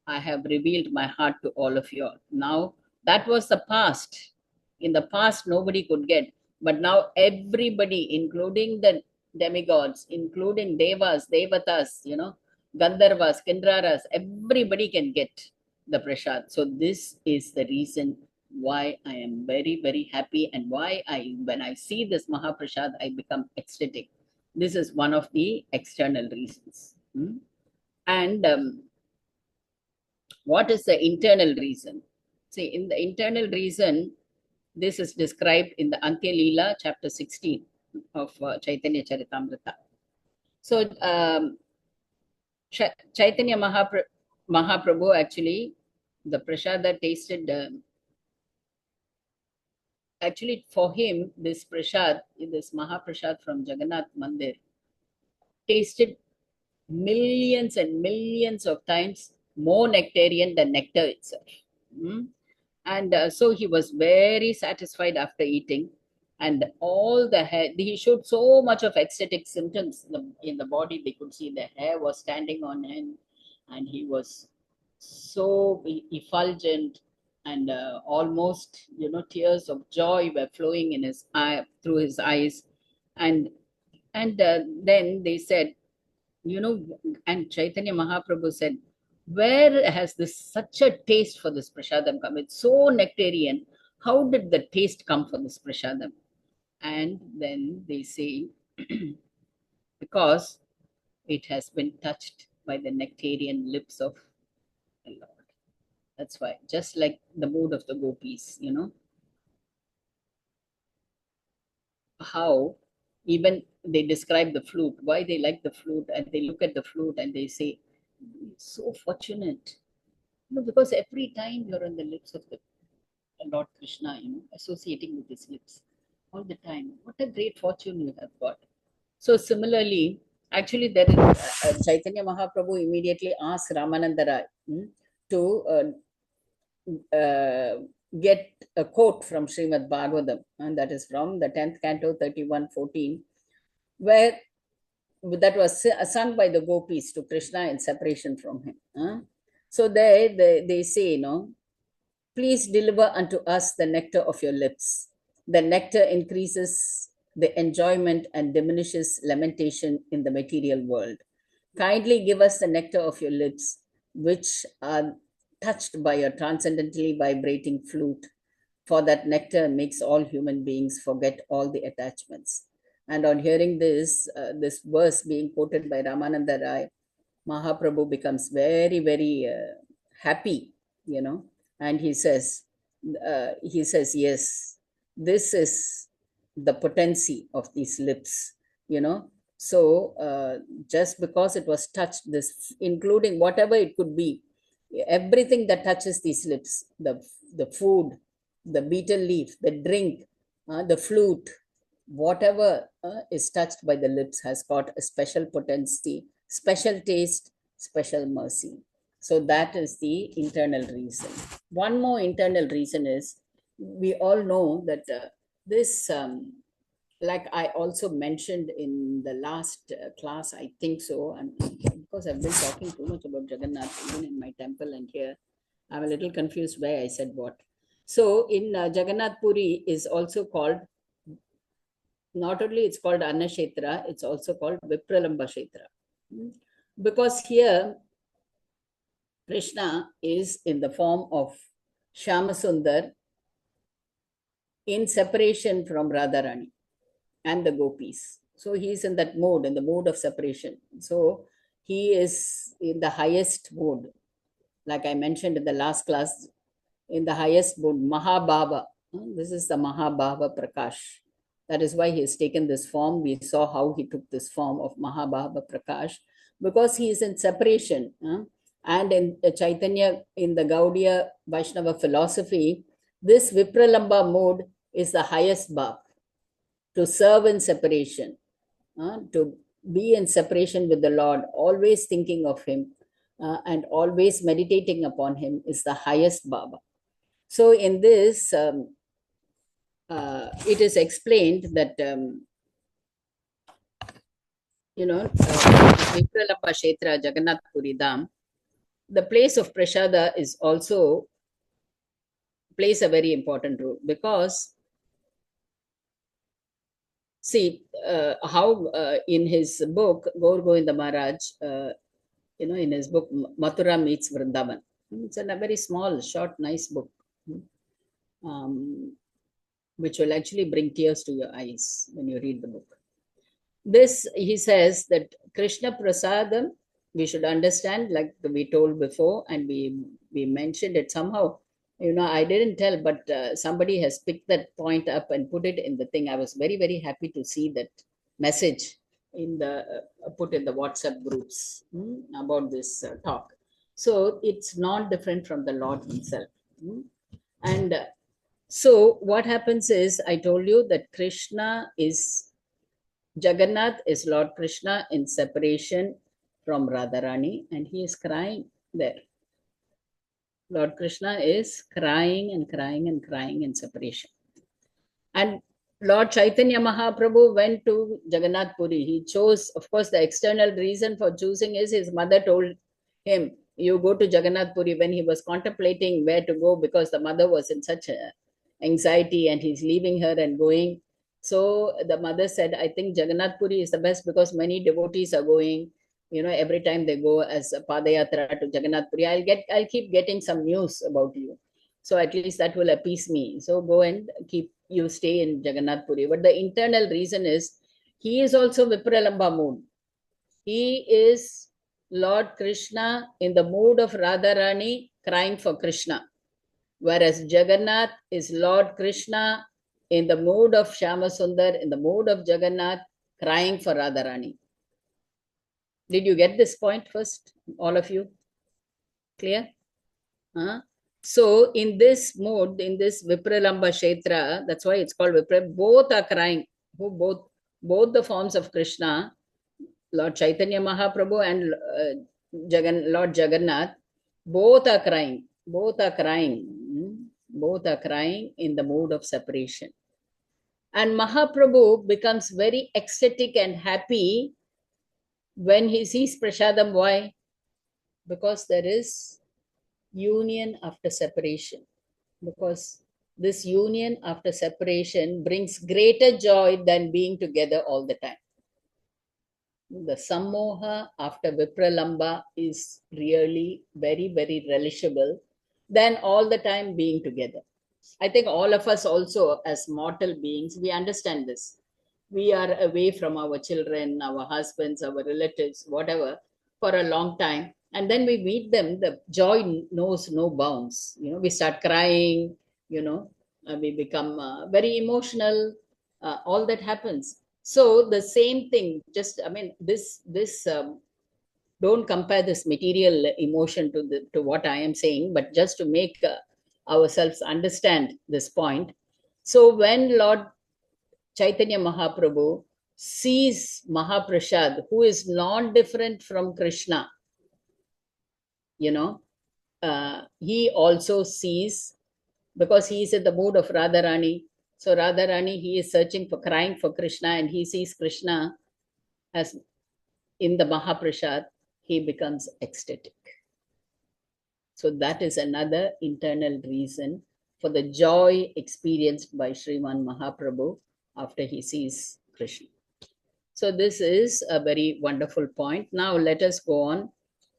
I have revealed my heart to all of you all. Now, that was the past. In the past, nobody could get. But now, everybody, including the demigods, including devas, devatas, Gandharvas, Kindraras, everybody can get the prasad. So, this is the reason why I am very, very happy and why when I see this Mahaprasad, I become ecstatic. This is one of the external reasons. And what is the internal reason? See, in the internal reason, this is described in the Antya Leela, chapter 16 of Chaitanya Charitamrita. So, Chaitanya Mahaprabhu actually, the prasada tasted, actually for him, this prasad, this Mahaprasad from Jagannath Mandir, tasted millions and millions of times more nectarian than nectar itself. Mm. And so he was very satisfied after eating. And all the hair, he showed so much of ecstatic symptoms in the body. They could see the hair was standing on him, and he was so effulgent. and almost, tears of joy were flowing in his eye, through his eyes. And then they said, you know, and Chaitanya Mahaprabhu said, where has this such a taste for this prasadam come? It's so nectarian. How did the taste come for this prasadam? And then they say, because it has been touched by the nectarian lips of the Lord. That's why, just like the mood of the gopis, how even they describe the flute, why they like the flute, and they look at the flute and they say, so fortunate. Because every time you're on the lips of the Lord Krishna, associating with his lips all the time. What a great fortune you have got. So similarly, actually, there is Chaitanya Mahaprabhu immediately asked Ramananda Rai to uh, get a quote from Srimad Bhagavatam, and that is from the 10th canto 31:14, where that was sung by the gopis to Krishna in separation from him. So there they say, please deliver unto us the nectar of your lips. The nectar increases the enjoyment and diminishes lamentation in the material world. Kindly give us the nectar of your lips, which are touched by your transcendently vibrating flute, for that nectar makes all human beings forget all the attachments. And on hearing this verse being quoted by Ramananda Rai, Mahaprabhu becomes very, very happy, and yes, this is the potency of these lips, you know. So just because it was touched, this, including whatever it could be, everything that touches these lips, the food, the betel leaf, the drink, the flute, whatever is touched by the lips has got a special potency, special taste, special mercy. So that is the internal reason. One more internal reason is, we all know that this, like I also mentioned in the last class, I think so, and because I've been talking too much about Jagannath, even in my temple and here, I'm a little confused where I said what. So in Jagannath Puri is also called, not only it's called Annakshetra, it's also called Vipralamba Kshetra. Because here Krishna is in the form of Shyamasundar in separation from Radharani and the gopis. So he is in that mode, in the mode of separation. So he is in the highest mode, like I mentioned in the last class, in the highest mode, Mahabhava. This is the Mahabhava Prakash. That is why he has taken this form. We saw how he took this form of Mahabhava Prakash, because he is in separation. And in Chaitanya, in the Gaudiya Vaishnava philosophy, this Vipralamba mode is the highest bhav, to serve in separation, to be in separation with the Lord, always thinking of him, and always meditating upon him is the highest bhava. So in this, it is explained that, Vipralamba Kshetra, Jagannath Puri Dham, the place of Prasada is also plays a very important role, because see how in his book, Gaur Govinda Maharaj, in his book Mathura Meets Vrindavan, it's a very small, short, nice book, which will actually bring tears to your eyes when you read the book. This, he says that Krishna Prasadam, we should understand, like we told before, and we mentioned it somehow. I didn't tell, but somebody has picked that point up and put it in the thing. I was very, very happy to see that message in the put in the WhatsApp groups about this talk. So it's not different from the Lord himself. And so what happens is, I told you that Jagannath is Lord Krishna in separation from Radharani, and he is crying there. Lord Krishna is crying and crying and crying in separation. And Lord Chaitanya Mahaprabhu went to Jagannath Puri. He chose, of course, the external reason for choosing is his mother told him You go to Jagannath Puri when he was contemplating where to go because the mother was in such anxiety and he's leaving her and going. So the mother said, I think Jagannath Puri is the best because many devotees are going. Every time they go as a Padayatra to Jagannath Puri, I'll keep getting some news about you. So at least that will appease me. So go and you stay in Jagannath Puri. But the internal reason is he is also Vipralamba mood. He is Lord Krishna in the mood of Radharani crying for Krishna, whereas Jagannath is Lord Krishna in the mood of Shyamasundar, in the mood of Jagannath crying for Radharani. Did you get this point first, all of you? Clear? Huh? So in this mood, in this Vipralamba Kshetra, that's why it's called Vipra, both are crying. Both the forms of Krishna, Lord Chaitanya Mahaprabhu and Lord Jagannath, both are crying. Both are crying. Both are crying in the mood of separation. And Mahaprabhu becomes very ecstatic and happy when he sees Prasadam. Why? Because there is union after separation. Because this union after separation brings greater joy than being together all the time. The sammoha after Vipralamba is really very, very relishable than all the time being together. I think all of us also, as mortal beings, we understand this. We are away from our children, our husbands, our relatives, whatever, for a long time. And then we meet them, the joy knows no bounds. We start crying, we become very emotional, all that happens. So the same thing, just, don't compare this material emotion to what I am saying, but just to make ourselves understand this point. So when Lord Chaitanya Mahaprabhu sees Mahaprasad, who is non-different from Krishna, he also sees, because he is in the mood of Radharani. So Radharani, he is searching for, crying for Krishna, and he sees Krishna as in the Mahaprasad, he becomes ecstatic. So that is another internal reason for the joy experienced by Sriman Mahaprabhu after he sees Krishna. So this is a very wonderful point. Now let us go on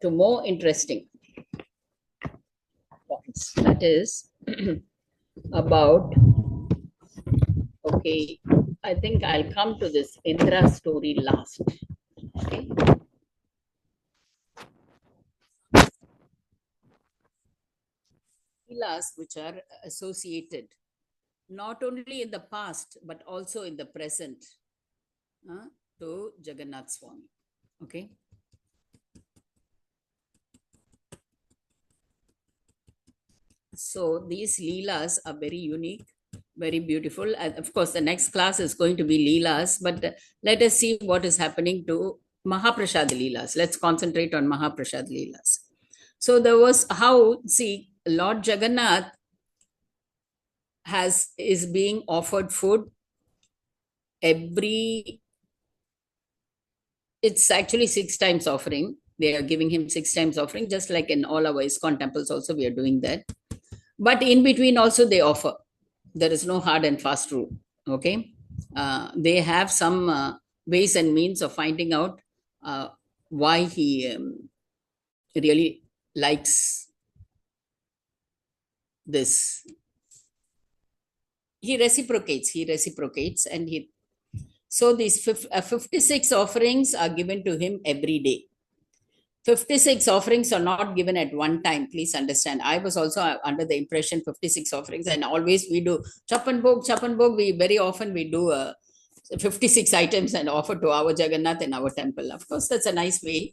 to more interesting points. That is about, okay, I think I'll come to this Indra story last. Okay. Leelas which are associated not only in the past but also in the present to Jagannath Swami. Okay. So these Leelas are very unique, very beautiful. And of course, the next class is going to be Leelas, but let us see what is happening to Mahaprasad Leelas. Let's concentrate on Mahaprasad Leelas. So there was how, see, Lord Jagannath is being offered food every, it's actually 6 times offering. They are giving him 6 times offering, just like in all our ISKCON temples also we are doing that. But in between also they offer. There is no hard and fast rule. Okay. They have some ways and means of finding out why he really likes this. He reciprocates, and so these 56 offerings are given to him every day. 56 offerings are not given at one time. Please understand. I was also under the impression 56 offerings, and always we do Chapan Bhog. We very often we do 56 items and offer to our Jagannath in our temple. Of course, that's a nice way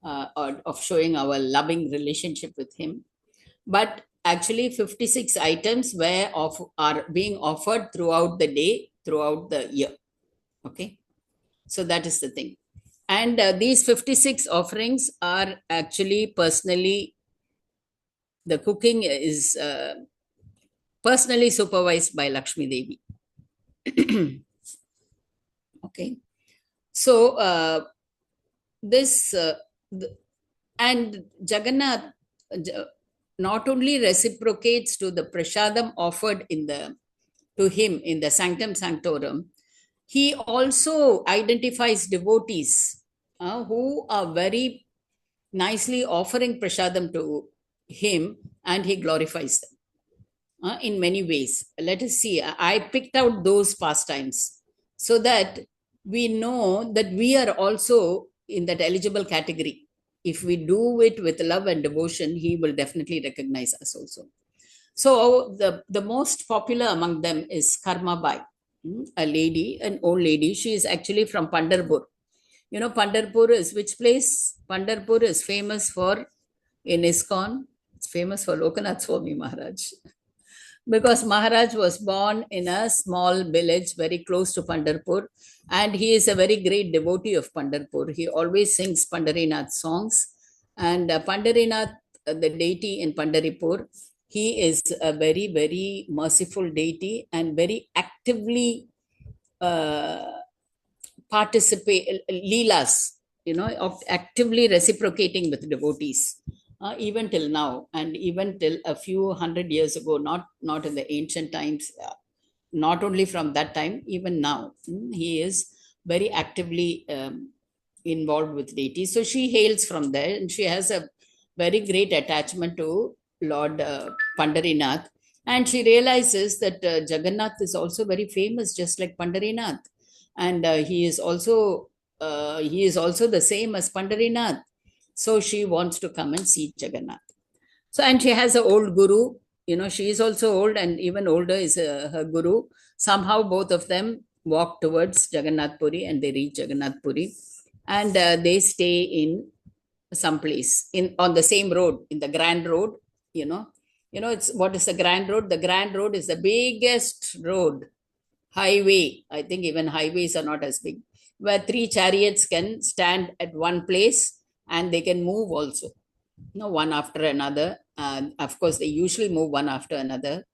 of showing our loving relationship with him. But actually, 56 items are being offered throughout the day, throughout the year. Okay, so that is the thing. And these 56 offerings are actually personally, the cooking is personally supervised by Lakshmi Devi. Okay. So this, And Jagannath not only reciprocates to the prasadam offered to him in the sanctum sanctorum, he also identifies devotees who are very nicely offering prasadam to him, and he glorifies them in many ways. Let us see. I picked out those pastimes so that we know that we are also in that eligible category. If we do it with love and devotion, he will definitely recognize us also. So the most popular among them is Karma Bai, a lady, an old lady. She is actually from Pandharpur. You know, Pandharpur is which place? Pandharpur is famous for, in ISKCON, it's famous for Lokanath Swami Maharaj. Because Maharaj was born in a small village very close to Pandharpur, and he is a very great devotee of Pandharpur. He always sings Pandarinath songs, and Pandarinath, the deity in Pandharpur, he is a very, very merciful deity and very actively uh, participate leelas, of actively reciprocating with devotees, even till now, and even till a few hundred years ago, not in the ancient times, not only from that time, even now, he is very actively involved with deities. So she hails from there, and she has a very great attachment to Lord Pandarinath, and she realizes that Jagannath is also very famous, just like Pandarinath, and he is also the same as Pandarinath. So she wants to come and see Jagannath. So, and she has an old guru. She is also old, and even older is her guru. Somehow, both of them walk towards Jagannath Puri, and they reach Jagannath Puri, and they stay in some place on the same road, in the Grand Road. It's what is the Grand Road? The Grand Road is the biggest road, highway. I think even highways are not as big, where three chariots can stand at one place, and they can move also, one after another. Of course, they usually move one after another,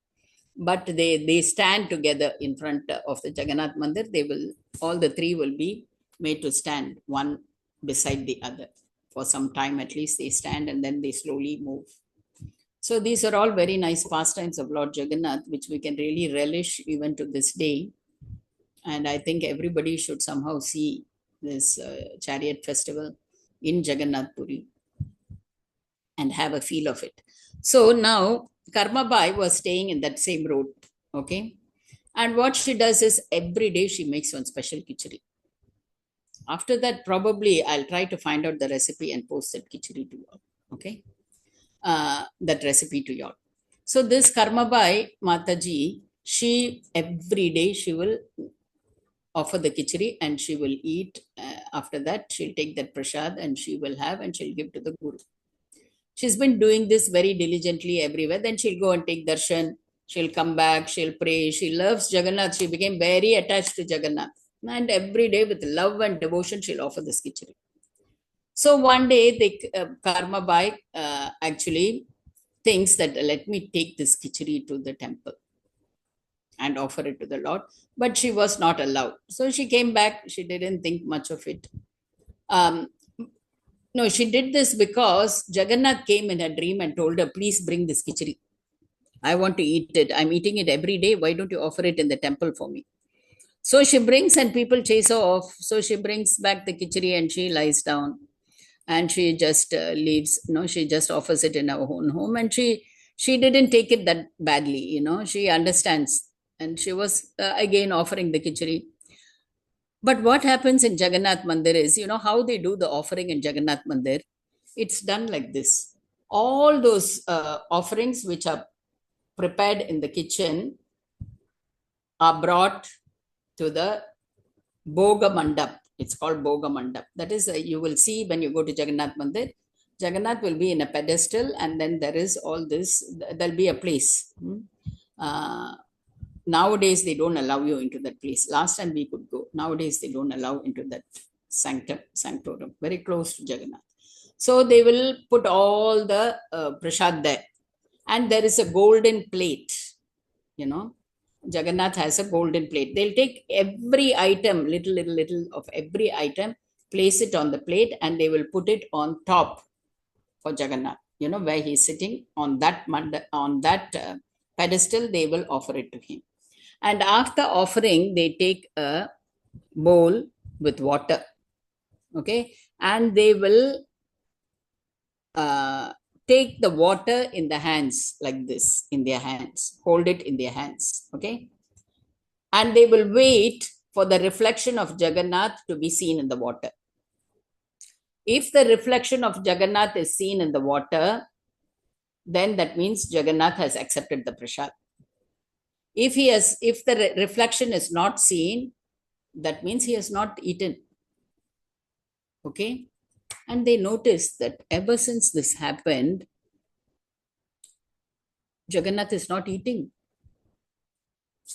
but they stand together in front of the Jagannath Mandir. All the three will be made to stand one beside the other for some time. At least they stand, and then they slowly move. So these are all very nice pastimes of Lord Jagannath, which we can really relish even to this day. And I think everybody should somehow see this chariot festival in Jagannath Puri and have a feel of it. So now Karma Bai was staying in that same road. Okay. And what she does is every day she makes one special khichdi. After that, probably I'll try to find out the recipe and post that khichdi to you all. Okay. That recipe to you all. So this Karma Bai Mataji, she every day she will offer the khichdi and she will eat. After that, she'll take that prasad and she will have and she'll give to the guru. She's been doing this very diligently everywhere. Then she'll go and take darshan. She'll come back. She'll pray. She loves Jagannath. She became very attached to Jagannath. And every day with love and devotion, she'll offer this khichdi. So one day, Karma Bai actually thinks that let me take this khichdi to the temple and offer it to the Lord. But she was not allowed. So she came back. She didn't think much of it. No, she did this because Jagannath came in her dream and told her, please bring this khichdi. I want to eat it. I'm eating it every day. Why don't you offer it in the temple for me? So she brings and people chase her off. So she brings back the khichdi and she lies down and she just leaves. She just offers it in her own home, and she didn't take it that badly. She understands, and she was again offering the khichdi. But what happens in Jagannath Mandir is, how they do the offering in Jagannath Mandir? It's done like this. All those offerings which are prepared in the kitchen are brought to the Boga Mandap. It's called Boga Mandap. That is, you will see when you go to Jagannath Mandir, Jagannath will be in a pedestal, and then there is all this, there'll be a place. Nowadays, they don't allow you into that place. Last time we could go. Nowadays, they don't allow into that sanctorum, very close to Jagannath. So they will put all the prasad there. And there is a golden plate, Jagannath has a golden plate. They'll take every item, little of every item, place it on the plate, and they will put it on top for Jagannath. Where he's sitting on that pedestal, they will offer it to him. And after offering, they take a bowl with water, okay, and they will take the water in the hands like this, in their hands, hold it in their hands, okay, and they will wait for the reflection of Jagannath to be seen in the water. If the reflection of Jagannath is seen in the water, then that means Jagannath has accepted the prasad. If the reflection is not seen, that means he has not eaten. Okay. And they noticed that ever since this happened, Jagannath is not eating.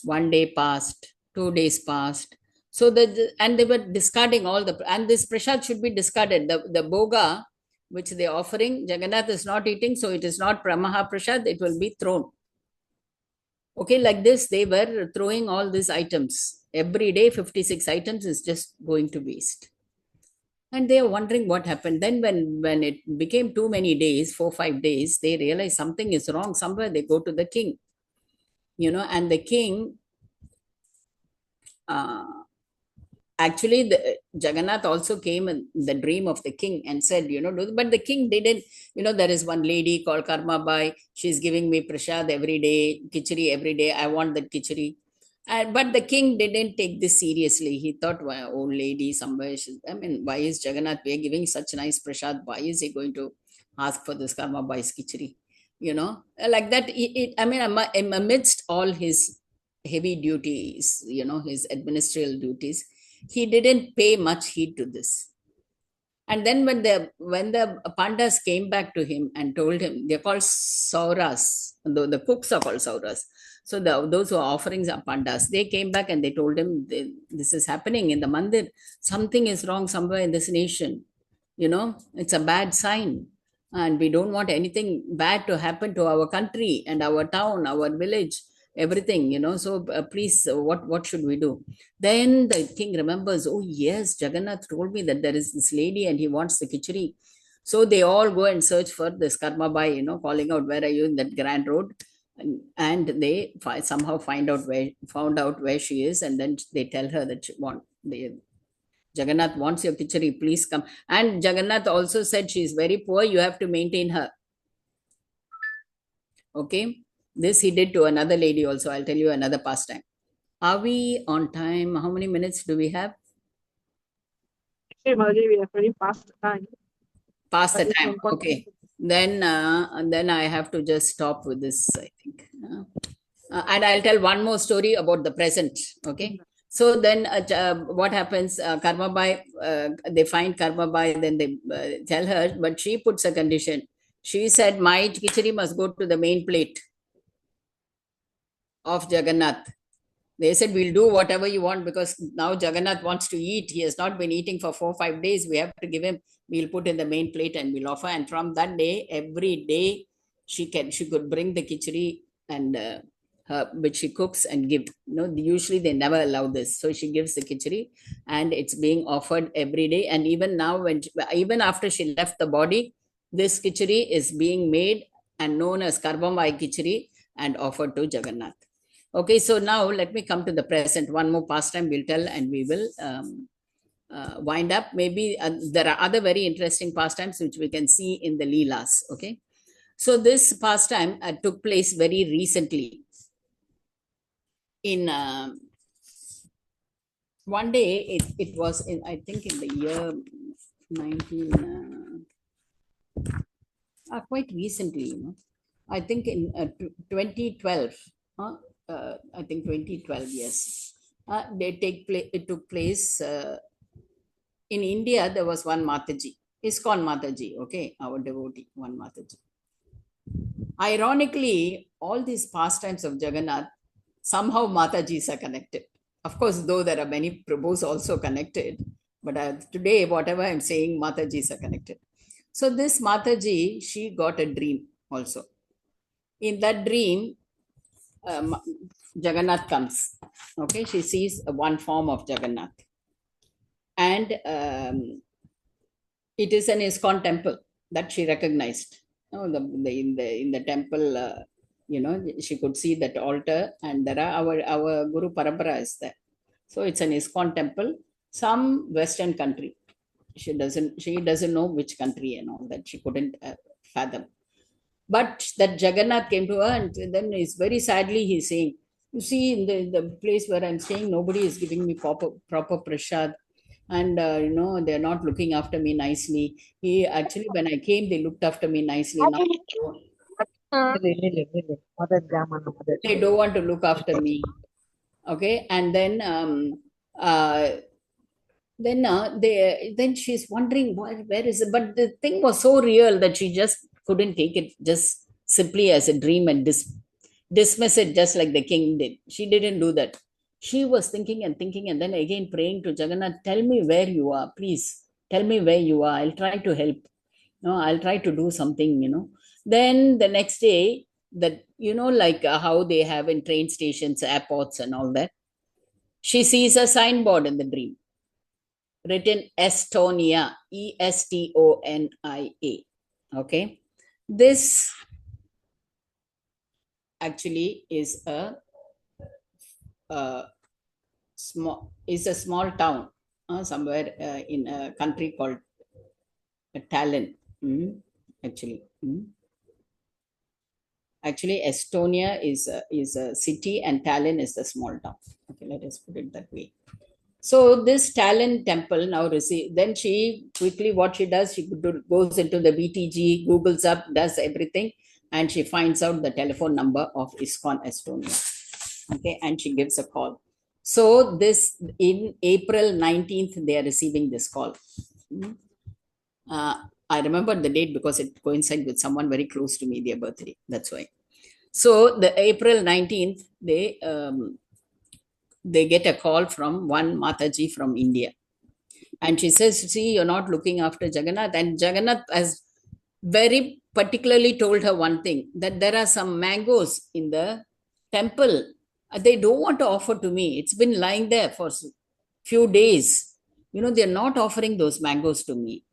1 day passed, 2 days passed. So and they were discarding and this prasad should be discarded. The boga which they are offering, Jagannath is not eating, so it is not Mahaprasad, it will be thrown. Okay, like this, they were throwing all these items. Every day, 56 items is just going to waste. And they are wondering what happened. Then when it became too many days, 4-5 days, they realize something is wrong. Somewhere they go to the king, and the king, actually, Jagannath also came in the dream of the king and said, but the king didn't, there is one lady called Karma Bai. She's giving me prasad every day, kichari every day. I want that kichari. But the king didn't take this seriously. He thought, well, old lady somewhere, why is Jagannath, we are giving such nice prasad? Why is he going to ask for this Karma Bai's kichari? Like that, amidst all his heavy duties, his administrative duties, he didn't pay much heed to this. And then when the pandas came back to him and told him, they're called sauras, the cooks are called sauras. So those who are offerings are pandas. They came back and they told him, this is happening in the mandir. Something is wrong somewhere in this nation. It's a bad sign. And we don't want anything bad to happen to our country and our town, our village, everything. So please, what should we do? Then the king remembers, oh yes, Jagannath told me that there is this lady and he wants the kichari. So they all go and search for this Karma Bai, calling out, where are you in that grand road? And they somehow found out where she is, and then they tell her that Jagannath wants your kichari, please come. And Jagannath also said, she is very poor, you have to maintain her. Okay, this he did to another lady also. I'll tell you another pastime. Are we on time? How many minutes do we have? Actually, Mataji, we have already passed the time. Past the But you time. can continue. Okay. Then I have to just stop with this, I think. And I'll tell one more story about the present. Okay. So then what happens? Karma Bai, they find Karma Bai, then they tell her, but she puts a condition. She said, my kichari must go to the main plate of Jagannath. They said, we'll do whatever you want, because now Jagannath wants to eat. He has not been eating for 4-5 days. We have to give him, we'll put in the main plate and we'll offer. And from that day, every day, she could bring the kichari and which she cooks and give. Usually they never allow this. So she gives the kichari and it's being offered every day. And even now, even after she left the body, this kichari is being made and known as Karbamai kichari and offered to Jagannath. Okay, so now let me come to the present. One more pastime we'll tell and we will wind up. Maybe there are other very interesting pastimes which we can see in the Leelas. Okay, so this pastime took place very recently. In one day, it was in, I think, in the year quite recently, I think in 2012. I think 2012, yes. It took place in India. There was one Mataji, ISKCON Mataji, okay, our devotee, one Mataji. Ironically, all these pastimes of Jagannath, somehow Matajis are connected. Of course, though there are many Prabhus also connected, but today, whatever I'm saying, Matajis are connected. So this Mataji, she got a dream also. In that dream, Jagannath comes. Okay, she sees one form of Jagannath. And it is an ISKCON temple. that she recognized. No, in the temple, she could see that altar, and there are our Guru Parampara is there. So it's an ISKCON temple, some Western country. She doesn't know which country and all that. She couldn't fathom. But that Jagannath came to her, and then is very sadly he's saying, "You see, in the place where I'm staying, nobody is giving me proper prasad, and they're not looking after me nicely. He actually, when I came, they looked after me nicely. Now they don't want to look after me. Okay, and uh, then she's wondering where is it, but the thing was so real that she just couldn't take it just simply as a dream and dismiss it just like the king did. She didn't do that. She was thinking and thinking, and then again praying to Jagannath, tell me where you are, please tell me where you are, I'll try to help. No, I'll try to do something. Then the next day, that like how they have in train stations, airports and all that, she sees a signboard in the dream written Estonia, Estonia. Okay. This actually a is a small town somewhere in a country called Tallinn. Actually. Actually, Estonia is a city and Tallinn is the small town. Okay, let us put it that way. So this Tallinn temple now then she quickly, what she does, she goes into the BTG, Googles up, does everything, and she finds out the telephone number of ISKCON Estonia. Okay, and she gives a call. So this, in April 19th, they are receiving this call. I remember the date because it coincides with someone very close to me, their birthday. That's why. So the April 19th, they get a call from one Mataji from India. And she says, see, you're not looking after Jagannath. And Jagannath has very particularly told her one thing, that there are some mangoes in the temple. They don't want to offer to me. It's been lying there for few days. They're not offering those mangoes to me.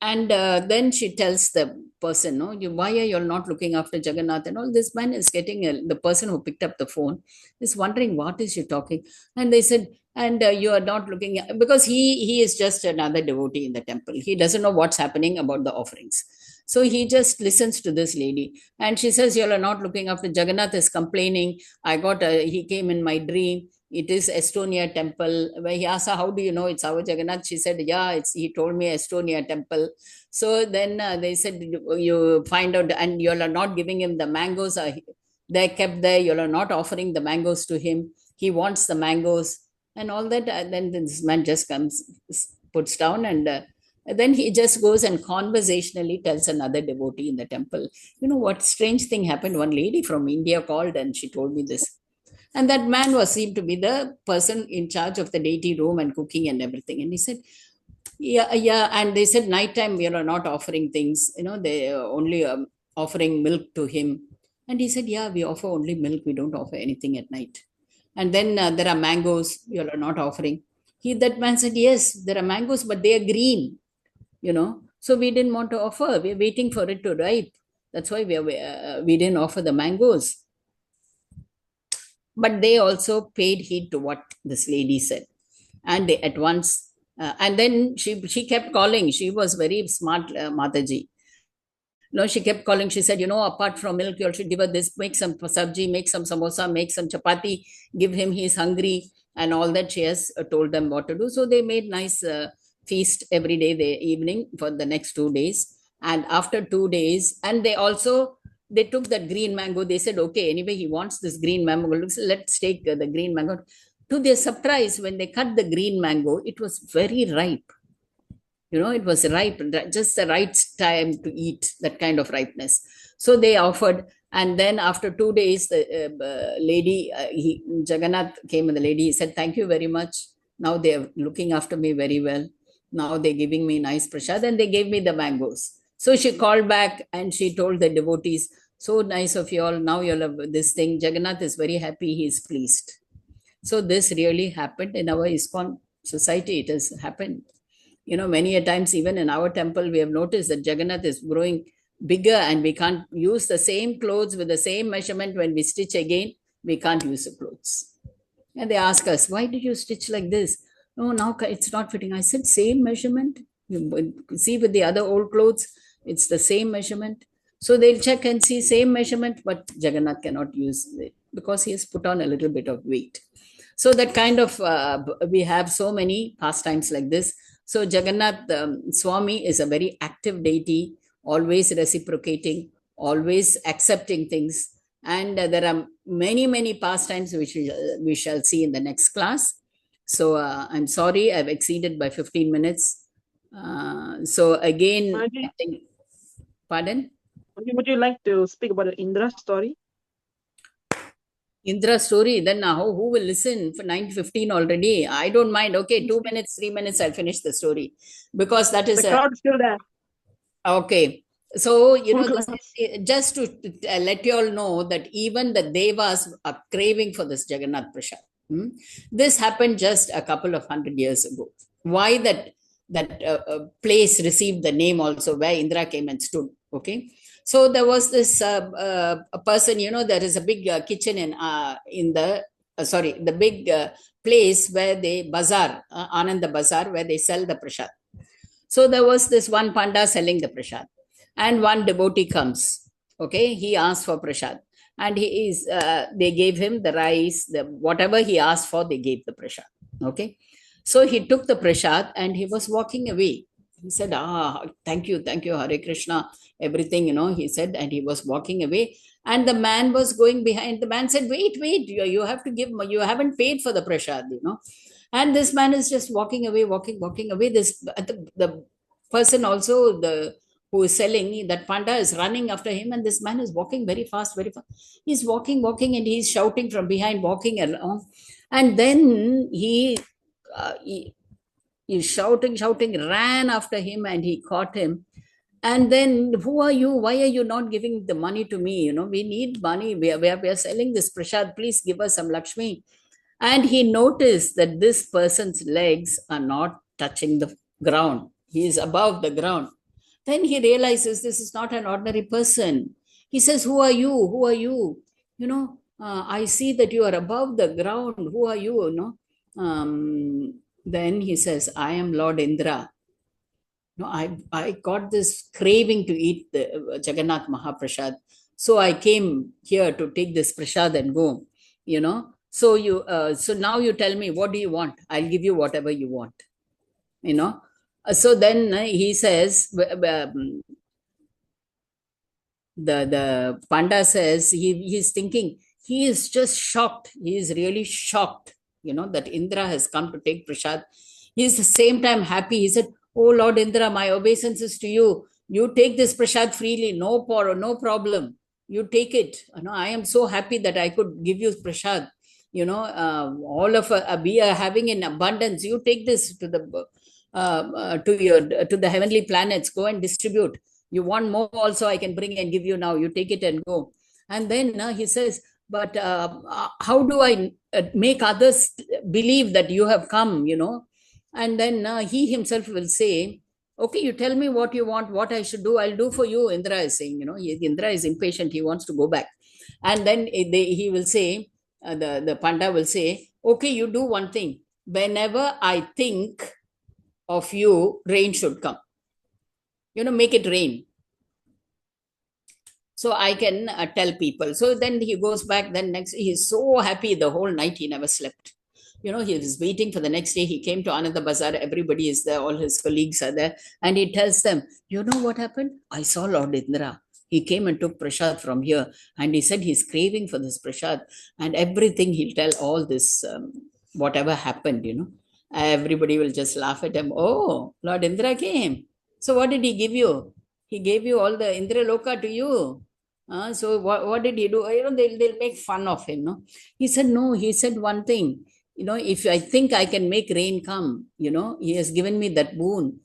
And then she tells the person, no, why are you not looking after Jagannath? And all this man is the person who picked up the phone is wondering, what is she talking? And they said, and you are not looking because he is just another devotee in the temple. He doesn't know what's happening about the offerings. So he just listens to this lady. And she says, you are not looking after Jagannath is complaining. He came in my dream. It is Estonia temple. Where he asked her, how do you know it's our Jagannath? She said, yeah, he told me Estonia temple. So then they said, you find out, and you are not giving him the mangoes. They're kept there. You are not offering the mangoes to him. He wants the mangoes and all that. And then this man just comes, puts down, and then he just goes and conversationally tells another devotee in the temple, what strange thing happened. One lady from India called and she told me this. And that man was seemed to be the person in charge of the deity room and cooking and everything. And he said, yeah, yeah. And they said, nighttime we are not offering things, they are only offering milk to him. And he said, yeah, we offer only milk. We don't offer anything at night. And then there are mangoes you are not offering. That man said, yes, there are mangoes, but they are green. So we didn't want to offer. We're waiting for it to ripe. That's why we didn't offer the mangoes. But they also paid heed to what this lady said, and they at once and then she kept calling. She was very smart, Mataji. No, she kept calling. She said, apart from milk, you should give her this, make some sabji, make some samosa, make some chapati, give him, he's hungry, and all that. She has told them what to do. So they made nice feast every day, the evening, for the next 2 days. And after 2 days, and they took that green mango. They said, okay, anyway, he wants this green mango. Let's take the green mango. To their surprise, when they cut the green mango, it was very ripe. It was ripe, just the right time to eat, that kind of ripeness. So they offered. And then after 2 days, the lady, Jagannath came, and the lady, he said, thank you very much. Now they're looking after me very well. Now they're giving me nice prasad, and they gave me the mangoes. So she called back and she told the devotees, so nice of you all. Now you'll have this thing. Jagannath is very happy. He is pleased. So this really happened in our ISKCON society. It has happened. Many a times, even in our temple, we have noticed that Jagannath is growing bigger and we can't use the same clothes with the same measurement. When we stitch again, we can't use the clothes. And they ask us, why did you stitch like this? No, now it's not fitting. I said, same measurement. You see, with the other old clothes, it's the same measurement. So they'll check and see same measurement, but Jagannath cannot use it because he has put on a little bit of weight. So that kind of, we have so many pastimes like this. So Jagannath Swami is a very active deity, always reciprocating, always accepting things. And there are many, many pastimes which we shall see in the next class. So I'm sorry, I've exceeded by 15 minutes. So again, Maji, I think, pardon? would you like to speak about the Indra story? Indra story, then who will listen for 9:15 already? I don't mind. Okay, 2 minutes, 3 minutes, I'll finish the story because that is The crowd is still there. okay. So, Full this class. is just to let you all know that even the Devas are craving for this Jagannath Prasad. This happened just a couple of 100 years ago. Why that place received the name also where Indra came and stood. Okay. So there was this a person, there is a big kitchen in the, the big place where they bazaar, Ananda Bazaar, where they sell the prasad. So there was this one panda selling the prasad, and one devotee comes. Okay, he asked for prasad, and they gave him the rice, the whatever he asked for, they gave the prasad. Okay, so he took the prasad and he was walking away. He said, thank you, Hare Krishna, everything, he said, and he was walking away. And the man was going behind. The man said, wait, you have to give, you haven't paid for the prasad, And this man is just walking away, walking away. The person also, the who is selling, that panda is running after him, and this man is walking very fast, very fast. He's walking, and he's shouting from behind, walking along. And then he he's shouting, ran after him, and he caught him. And then, who are you? Why are you not giving the money to me? We need money. We are selling this prasad. Please give us some Lakshmi. And he noticed that this person's legs are not touching the ground. He is above the ground. Then he realizes this is not an ordinary person. He says, who are you? Who are you? I see that you are above the ground. Who are you? Then he says, I am Lord Indra. I got this craving to eat the Jagannath Mahaprasad. So I came here to take this prasad and go, So now you tell me, what do you want? I'll give you whatever you want, So then he says, the panda says, he's thinking, he is just shocked. He is really shocked, that Indra has come to take prasad. He is the same time happy. He said, oh Lord Indra, my obeisances to you. You take this prasad freely, no problem. You take it. I am so happy that I could give you prasad. All of we are having in abundance. You take this to the heavenly planets. Go and distribute. You want more also, I can bring and give you now. You take it and go. And then he says, but how do I make others believe that you have come, And then he himself will say, okay, you tell me what you want, what I should do, I'll do for you. Indra is saying, Indra is impatient. He wants to go back. And then he will say, the panda will say, okay, you do one thing. Whenever I think of you, rain should come. Make it rain. So I can tell people. So then he goes back. Then next, he's so happy. The whole night he never slept. He was waiting for the next day. He came to Ananda Bazaar. Everybody is there. All his colleagues are there. And he tells them, you know what happened? I saw Lord Indra. He came and took prasad from here. And he said he's craving for this prasad. And everything, he'll tell all this, whatever happened, Everybody will just laugh at him. Oh, Lord Indra came. So what did he give you? He gave you all the Indra Loka to you. So what did he do? They'll make fun of him. No? He said, no, he said one thing. If I think I can make rain come, he has given me that boon.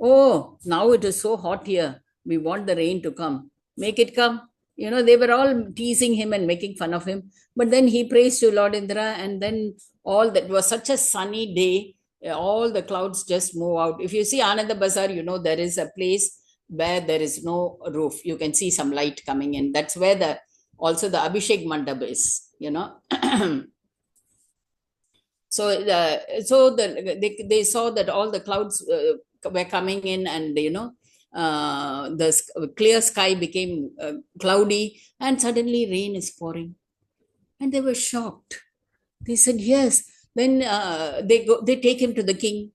Oh, now it is so hot here. We want the rain to come. Make it come. They were all teasing him and making fun of him. But then he prays to Lord Indra, and then all that was such a sunny day. all the clouds just move out. If you see Ananda Bazaar, you know, there is a place where there is no roof. You can see some light coming in. That's where the also the Abhishek Mandap is, you know. So they saw that all the clouds were coming in, and you know, the clear sky became cloudy, and suddenly rain is pouring, and they were shocked. They said yes. Then they take him to the king.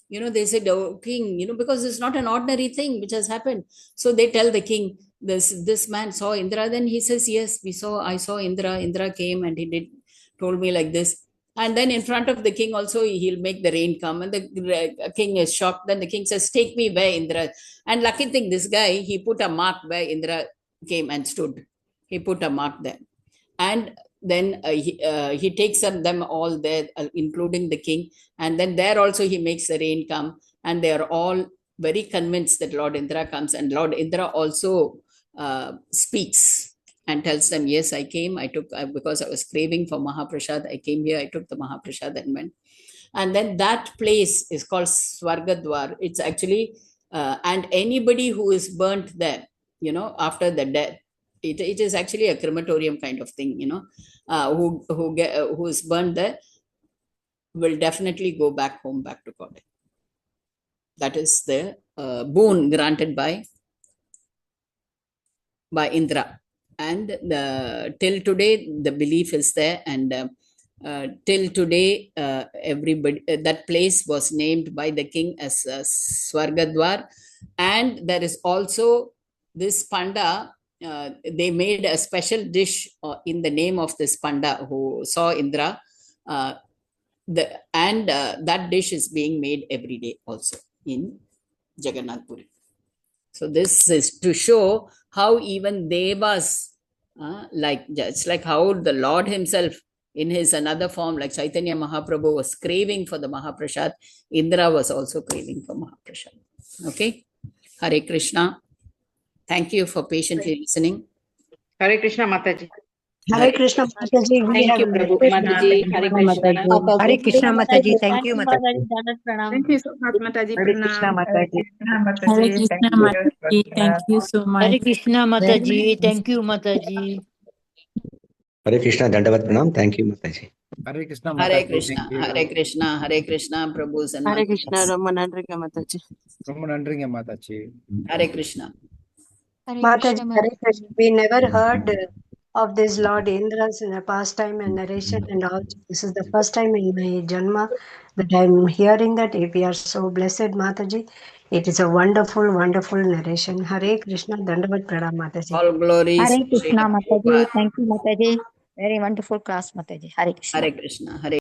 You know, they said, oh king, you know, because it's not an ordinary thing which has happened. So they tell the king, this man saw Indra. Then he says, yes, I saw Indra. Indra came and he told me like this. And then in front of the king also, he'll make the rain come. And the king is shocked. Then the king says, take me where Indra. And lucky thing, this guy, he put a mark where Indra came and stood. He put a mark there. And then he takes them all there, including the king. And then there also he makes the rain come. And they are all very convinced that Lord Indra comes. And Lord Indra also speaks and tells them, yes, I came. I took, because I was craving for Mahaprasad, I came here, I took the Mahaprasad and went. And then that place is called Swargadwar. It's actually, and anybody who is burnt there, you know, after the death, it is actually a crematorium kind of thing, you know, who is burned there will definitely go back home, back to God. That is the boon granted by Indra. And till today, the belief is there, and till today, everybody that place was named by the king as Swargadwar. And there is also this Panda. They made a special dish in the name of this Panda who saw Indra. That dish is being made every day also in Jagannath Puri. So this is to show how even Devas, it's like how the Lord himself in his another form, like Chaitanya Mahaprabhu was craving for the Mahaprasad, Indra was also craving for Mahaprasad. Okay. Hare Krishna. Thank you for patiently listening. Hare Krishna, Mataji. Hare Krishna, Mataji. Thank you, Prabhu. Mataji. Hare Krishna. Hare Krishna, Mataji. Thank you, Mataji. Thank you so much, Mataji. Hare Krishna, Mataji. Hare Krishna, Mataji. Thank you so much. Hare Krishna, Mataji. Thank you, Mataji. Hare Krishna, Dandavat Pranam. Thank you, Mataji. Hare Krishna, Hare Mataji. Krishna, Hare Krishna, Hare Krishna, Prabhus and Hare Krishna, Mataji. Ramanandrika Mataji. ரொம்ப நன்றிங்க Mataji. Hare Krishna. Mataji, Hare Krishna. We never heard of this Lord Indra's pastime and narration and all. This is the first time in my Janma that I'm hearing that. We are so blessed, Mataji. It is a wonderful, wonderful narration. Hare Krishna, Dandavat Pranam, Mataji. All glories. Hare Krishna, Srila Mataji. Prabhupada. Thank you, Mataji. Very wonderful class, Mataji. Hare Krishna. Hare Krishna. Hare